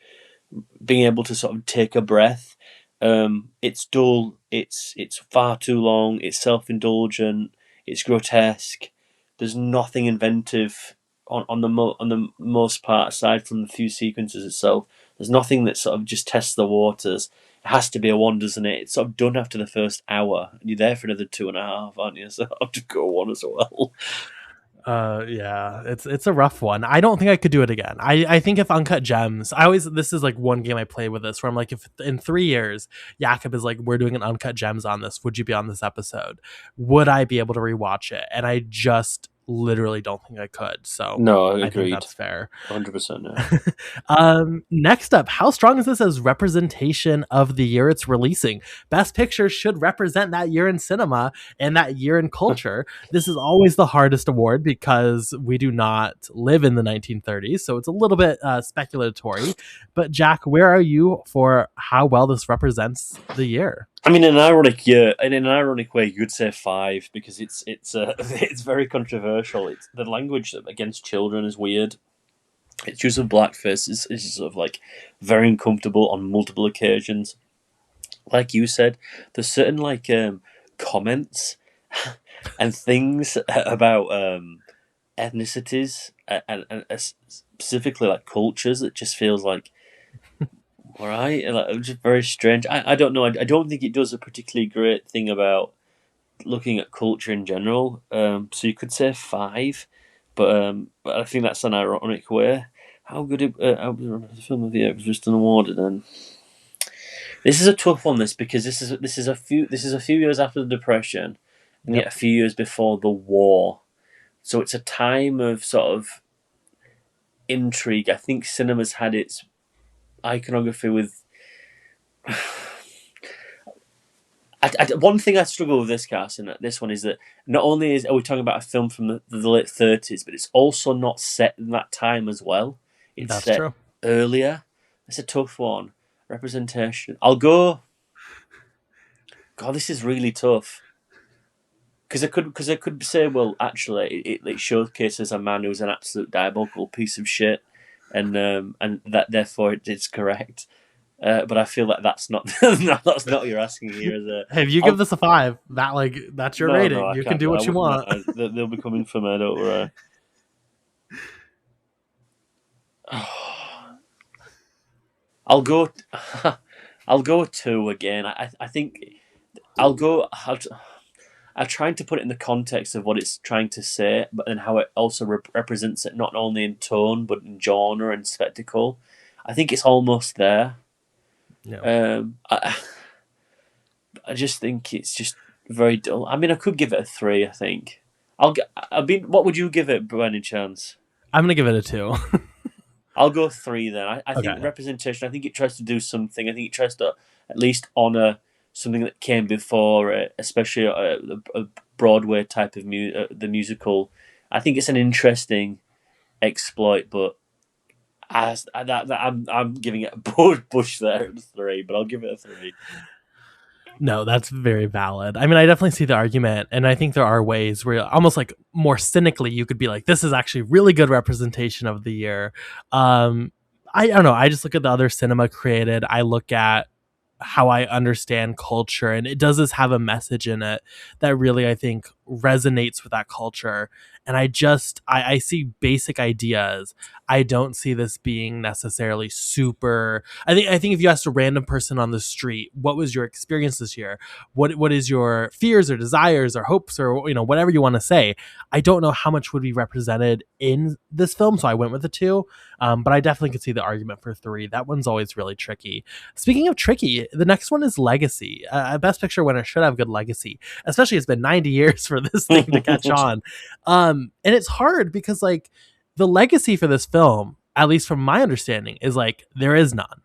being able to sort of take a breath. It's dull. It's far too long. It's self-indulgent. It's grotesque. There's nothing inventive on the most part, aside from the few sequences itself. There's nothing that sort of just tests the waters. It has to be a 1, doesn't it? It's sort of done after the first hour, and you're there for another 2.5, aren't you? So I have to go 1 as well. Yeah, it's a rough one. I don't think I could do it again. I think if Uncut Gems, this is like one game I play with this where I'm like, if in 3 years Jakob is like, we're doing an Uncut Gems on this, would you be on this episode? Would I be able to rewatch it? And I just literally don't think I could. So No, I think agreed. that's fair. 100%. Next up, how strong is this as representation of the year it's releasing? Best Picture should represent that year in cinema and that year in culture. This is always the hardest award because we do not live in the 1930s, so it's a little bit speculatory. But Jack, where are you for how well this represents the year? I mean, in an ironic way, you could say 5 because it's it's very controversial. It's the language against children is weird. Its use of blackface is sort of like very uncomfortable on multiple occasions. Like you said, there's certain like comments and things about ethnicities and specifically like cultures that just feels like. All right, like, just very strange. I don't know. I don't think it does a particularly great thing about looking at culture in general. So you could say 5, but I think that's an ironic way. How good the film of the year was just an awarded, and this is a tough one. Because this is a few years after the Depression, and yet a few years before the war. So it's a time of sort of intrigue. I think cinema's had its iconography with. One thing I struggle with this cast and this one is that not only are we talking about a film from the late 30s, but it's also not set in that time as well. It's set true. Earlier. It's a tough one. Representation. I'll go. God, this is really tough. Because I could say, well, actually, it showcases a man who's an absolute diabolical piece of shit, and that therefore it's correct. But I feel like that's not that's not what you're asking here. Hey, if you give this a 5, that's your No, rating. I You can can't do do. I what you wouldn't. want. They'll be coming for me. Don't worry. I'll go. I'll go 2 again. I think I'll go. I'm trying to put it in the context of what it's trying to say, but then how it also represents it not only in tone but in genre and spectacle. I think it's almost there. No. I just think it's just very dull. I mean, I could give it a 3. I think. What would you give it by any chance? I'm gonna give it a 2. I'll go 3 then. I think Okay. representation. I think it tries to do something. I think it tries to at least honor something that came before it, especially a Broadway type of the musical. I think it's an interesting exploit, but I'm giving it a push there at 3, but I'll give it a 3. No, that's very valid. I mean, I definitely see the argument, and I think there are ways where almost like more cynically you could be like, this is actually really good representation of the year. I don't know. I just look at the other cinema created. I look at how I understand culture, and it does this have a message in it that really I think resonates with that culture. And I see basic ideas. I don't see this being necessarily super. I think if you asked a random person on the street, what was your experience this year? What is your fears or desires or hopes or whatever you want to say? I don't know how much would be represented in this film, so I went with the 2. But I definitely could see the argument for 3. That one's always really tricky. Speaking of tricky, the next one is Legacy. A Best Picture winner should have good legacy, especially it's been 90 years for this thing to catch on. And it's hard because like the legacy for this film, at least from my understanding, is like there is none.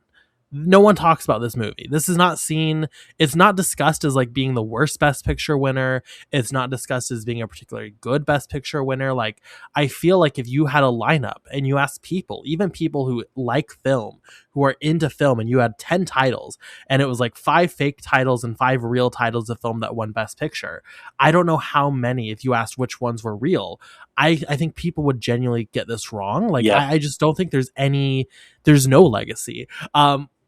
No one talks about this movie. This is not seen. It's not discussed as like being the worst Best Picture winner. It's not discussed as being a particularly good Best Picture winner. Like, I feel like if you had a lineup and you asked people, even people who like film, who are into film, and you had 10 titles and it was like 5 fake titles and 5 real titles of film that won Best Picture, I don't know how many, if you asked which ones were real, I think people would genuinely get this wrong. Like, Yeah. I just don't think there's no legacy.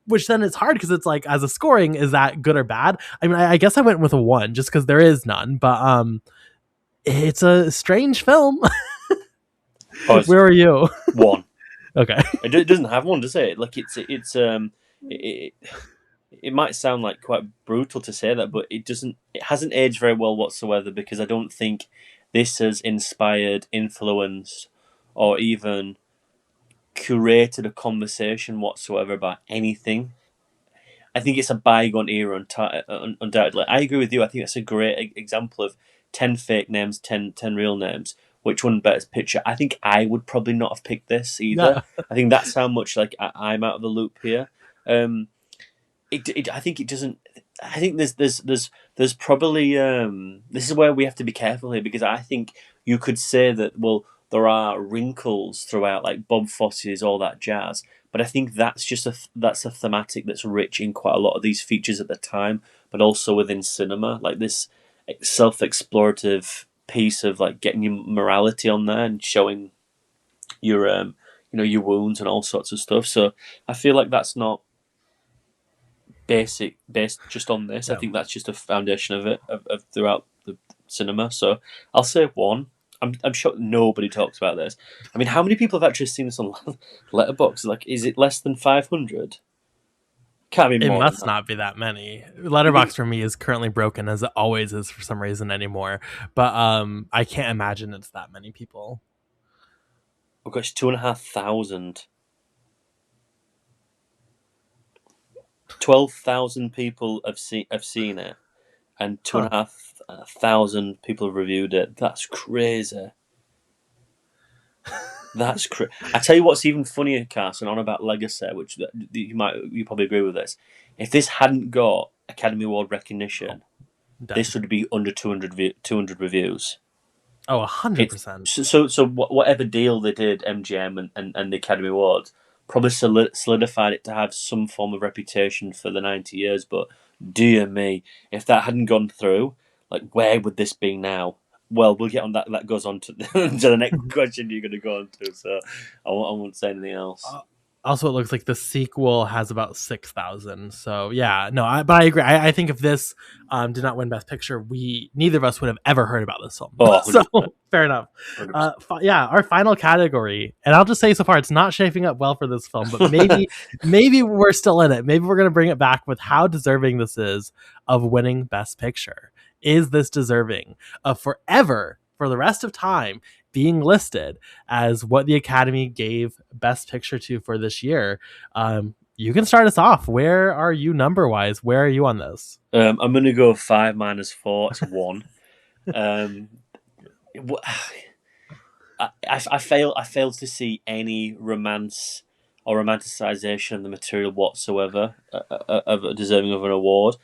Which then it's hard because it's like, as a scoring, is that good or bad? I mean, I guess I went with a 1 just because there is none, but it's a strange film. Where are you? 1. Okay. It doesn't have one, does it? Like it might sound like quite brutal to say that, but it doesn't. It hasn't aged very well whatsoever because I don't think this has inspired, influenced, or even curated a conversation whatsoever about anything. I think it's a bygone era, undoubtedly. I agree with you. I think that's a great example of 10 fake names, 10 real names. Which one Best Picture? I think I would probably not have picked this either. No. I think that's how much like I'm out of the loop here. I think it doesn't. I think there's probably this is where we have to be careful here because I think you could say that there are wrinkles throughout like Bob Fosse's all that jazz, but I think that's a thematic that's rich in quite a lot of these features at the time, but also within cinema, like this self-explorative piece of like getting your morality on there and showing your your wounds and all sorts of stuff. So I feel like that's not based just on this. No. I think that's just a foundation of it of throughout the cinema. So I'll say 1. I'm sure nobody talks about this. I mean, how many people have actually seen this on Letterboxd? Like, is it less than 500? Can't be It more. must not be that many. Letterboxd for me is currently broken, as it always is for some reason anymore. But I can't imagine it's that many people. Oh gosh, 2,500. 12,000 people have seen it, and 2,500 people have reviewed it. That's crazy. That's crazy. I tell you what's even funnier, Carson, on about Legacy, which you probably agree with this. If this hadn't got Academy Award recognition, this would be under 200 reviews. Oh, 100%. So whatever deal they did, MGM and the Academy Awards, probably solidified it to have some form of reputation for the 90 years. But dear me, if that hadn't gone through, like where would this be now? Well, we'll get on that. That goes on to the next question you're going to go on to. So I won't say anything else. Also, it looks like the sequel has about 6,000. So yeah, no, but I agree. I think if this did not win Best Picture, neither of us would have ever heard about this film. Oh, So 100%. fair enough. 100%. Yeah, our final category, and I'll just say so far, it's not shaping up well for this film, but maybe we're still in it. Maybe we're gonna bring it back with how deserving this is of winning Best Picture. Is this deserving of forever, for the rest of time, being listed as what the Academy gave Best Picture to for this year? You can start us off. Where are you number wise? Where are you on this? I'm going to go 5 minus 4. It's 1. um, I fail to see any romance or romanticization of the material whatsoever of deserving of an award.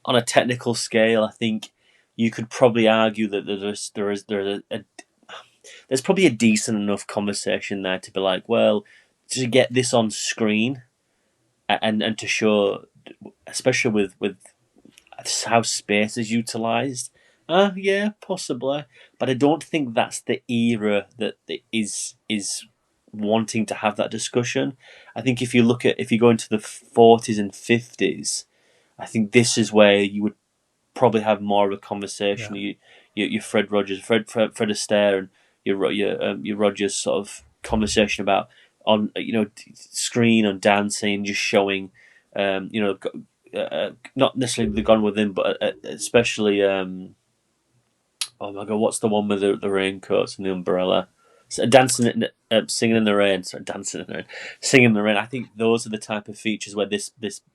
On a technical scale, I think you could probably argue that there's probably a decent enough conversation there to be like, well, to get this on screen and to show, especially with how space is utilized. Yeah, possibly, but I don't think that's the era that is wanting to have that discussion. I think if you go into the 40s and 50s, I think this is where you would probably have more of a conversation. Yeah. Your Fred Rogers, Fred Astaire, and your Rogers sort of conversation about on screen on dancing, just showing, not necessarily the Gone Within, but especially oh my god, what's the one with the raincoats and the umbrella? So singing in the rain. Sorry, dancing in the rain, singing in the rain. I think those are the type of features where this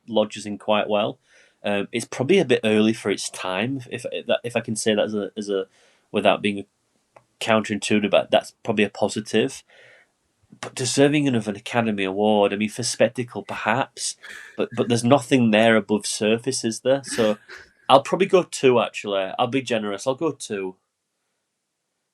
lodges in quite well. It's probably a bit early for its time, if I can say that as a without being counterintuitive, but that's probably a positive. But deserving of an Academy Award, I mean, for spectacle perhaps, but there's nothing there above surface, is there? So I'll probably go 2. Actually, I'll be generous. I'll go 2.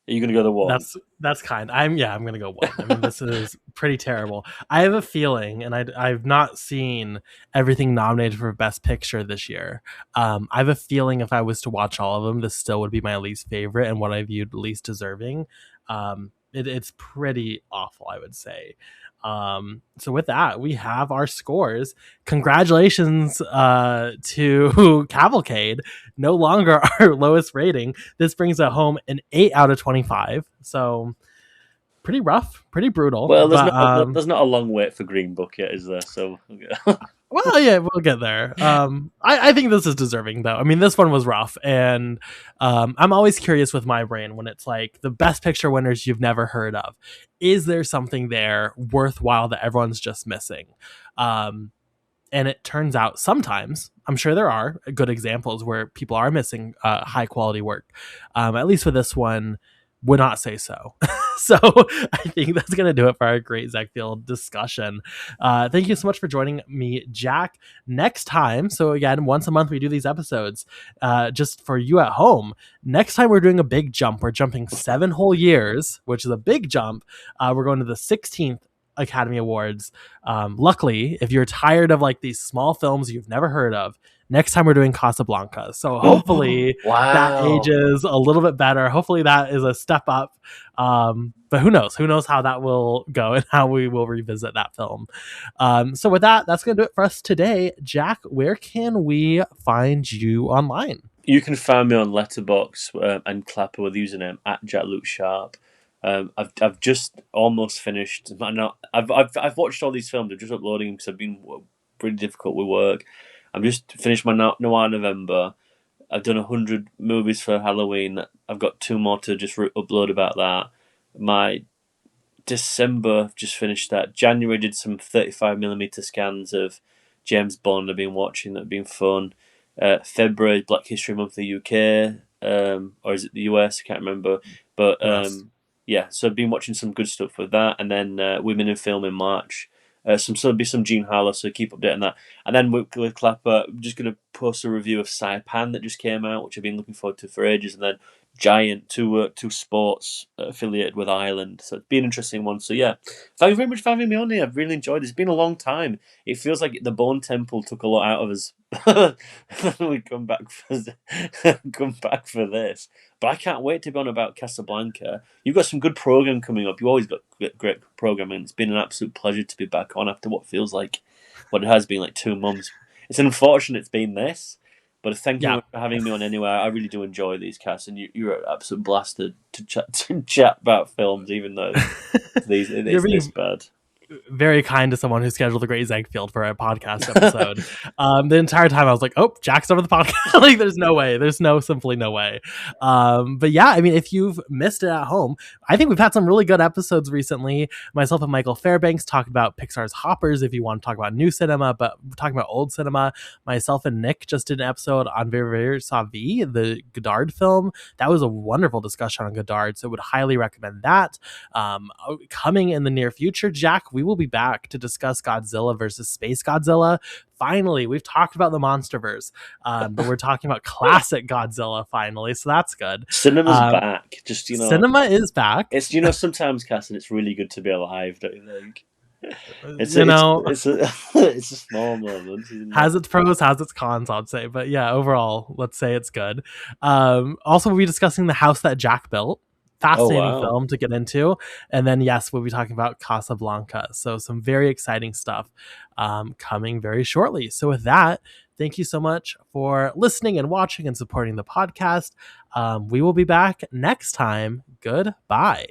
Are you going to go the 1? That's kind. I'm gonna go 1. I mean, this is pretty terrible. I have a feeling, and I've not seen everything nominated for Best Picture this year. I have a feeling if I was to watch all of them, this still would be my least favorite and what I viewed least deserving. It's pretty awful, I would say. So with that, we have our scores. Congratulations to Cavalcade, no longer our lowest rating. This brings it home an 8 out of 25. So pretty rough, pretty brutal. Well, But there's not a long wait for Green Book yet, is there? So well, yeah, we'll get there. I think this is deserving, though. I mean, this one was rough, and I'm always curious with my brain when it's like the Best Picture winners you've never heard of. Is there something there worthwhile that everyone's just missing? And it turns out sometimes, I'm sure there are good examples where people are missing high quality work. At least with this one, would not say so. So I think that's going to do it for our Great Ziegfeld discussion. Thank you so much for joining me, Jack. Next time, so again, once a month we do these episodes. Just for you at home, next time we're doing a big jump. We're jumping 7 whole years, which is a big jump. We're going to the 16th Academy Awards. Luckily, if you're tired of like these small films you've never heard of, next time we're doing Casablanca. So hopefully that ages a little bit better. Hopefully that is a step up. But who knows? Who knows how that will go and how we will revisit that film. So with that, that's going to do it for us today. Jack, where can we find you online? You can find me on Letterboxd and Clapper with the username at Jak-Luke Sharp. I've just almost finished. I've watched all these films. I'm just uploading them because I've been pretty difficult with work. I'm just finished my Noir November. I've done 100 movies for Halloween. I've got 2 more to just upload about that. My December, I've just finished that. January did some 35mm scans of James Bond I've been watching that have been fun. February, Black History Month in the UK, or is it the US? I can't remember. But yeah, so I've been watching some good stuff with that. And then Women in Film in March. There'll be some Gene Harlow, so keep updating that. And then with Clapper, I'm just going to post a review of Saipan that just came out, which I've been looking forward to for ages. And then giant, two sports affiliated with Ireland. So it's been an interesting one. So yeah, thank you very much for having me on here. I've really enjoyed it. It's been a long time. It feels like the Bone Temple took a lot out of us. We come back for this, but I can't wait to be on about Casablanca. You've got some good program coming up. You always got great programming. It's been an absolute pleasure to be back on after what feels like what it has been like 2 months. It's unfortunate it's been this. But thank you for having me on anyway. I really do enjoy these casts, and you're an absolute blasted to chat about films, even though it's this bad. Very kind to someone who scheduled the Great Ziegfeld for a podcast episode. The entire time I was like, oh, Jack's over the podcast. Like, there's no way. There's simply no way. But yeah, I mean, if you've missed it at home, I think we've had some really good episodes recently. Myself and Michael Fairbanks talked about Pixar's Hoppers, if you want to talk about new cinema, but talking about old cinema. Myself and Nick just did an episode on Ver Sa Vie, the Godard film. That was a wonderful discussion on Godard, so I would highly recommend that. Coming in the near future, Jack, we will be back to discuss Godzilla versus Space Godzilla. Finally, we've talked about the Monsterverse, but we're talking about classic Godzilla finally, so that's good. Cinema's back. Just, cinema is back. It's, sometimes, Cass, it's really good to be alive, don't you think? It's a small moment. Has its pros, has its cons, I'd say. But yeah, overall, let's say it's good. Also, we'll be discussing The House That Jack Built. Fascinating film to get into. And then, yes, we'll be talking about Casablanca. So some very exciting stuff coming very shortly. So with that, thank you so much for listening and watching and supporting the podcast. We will be back next time. Goodbye.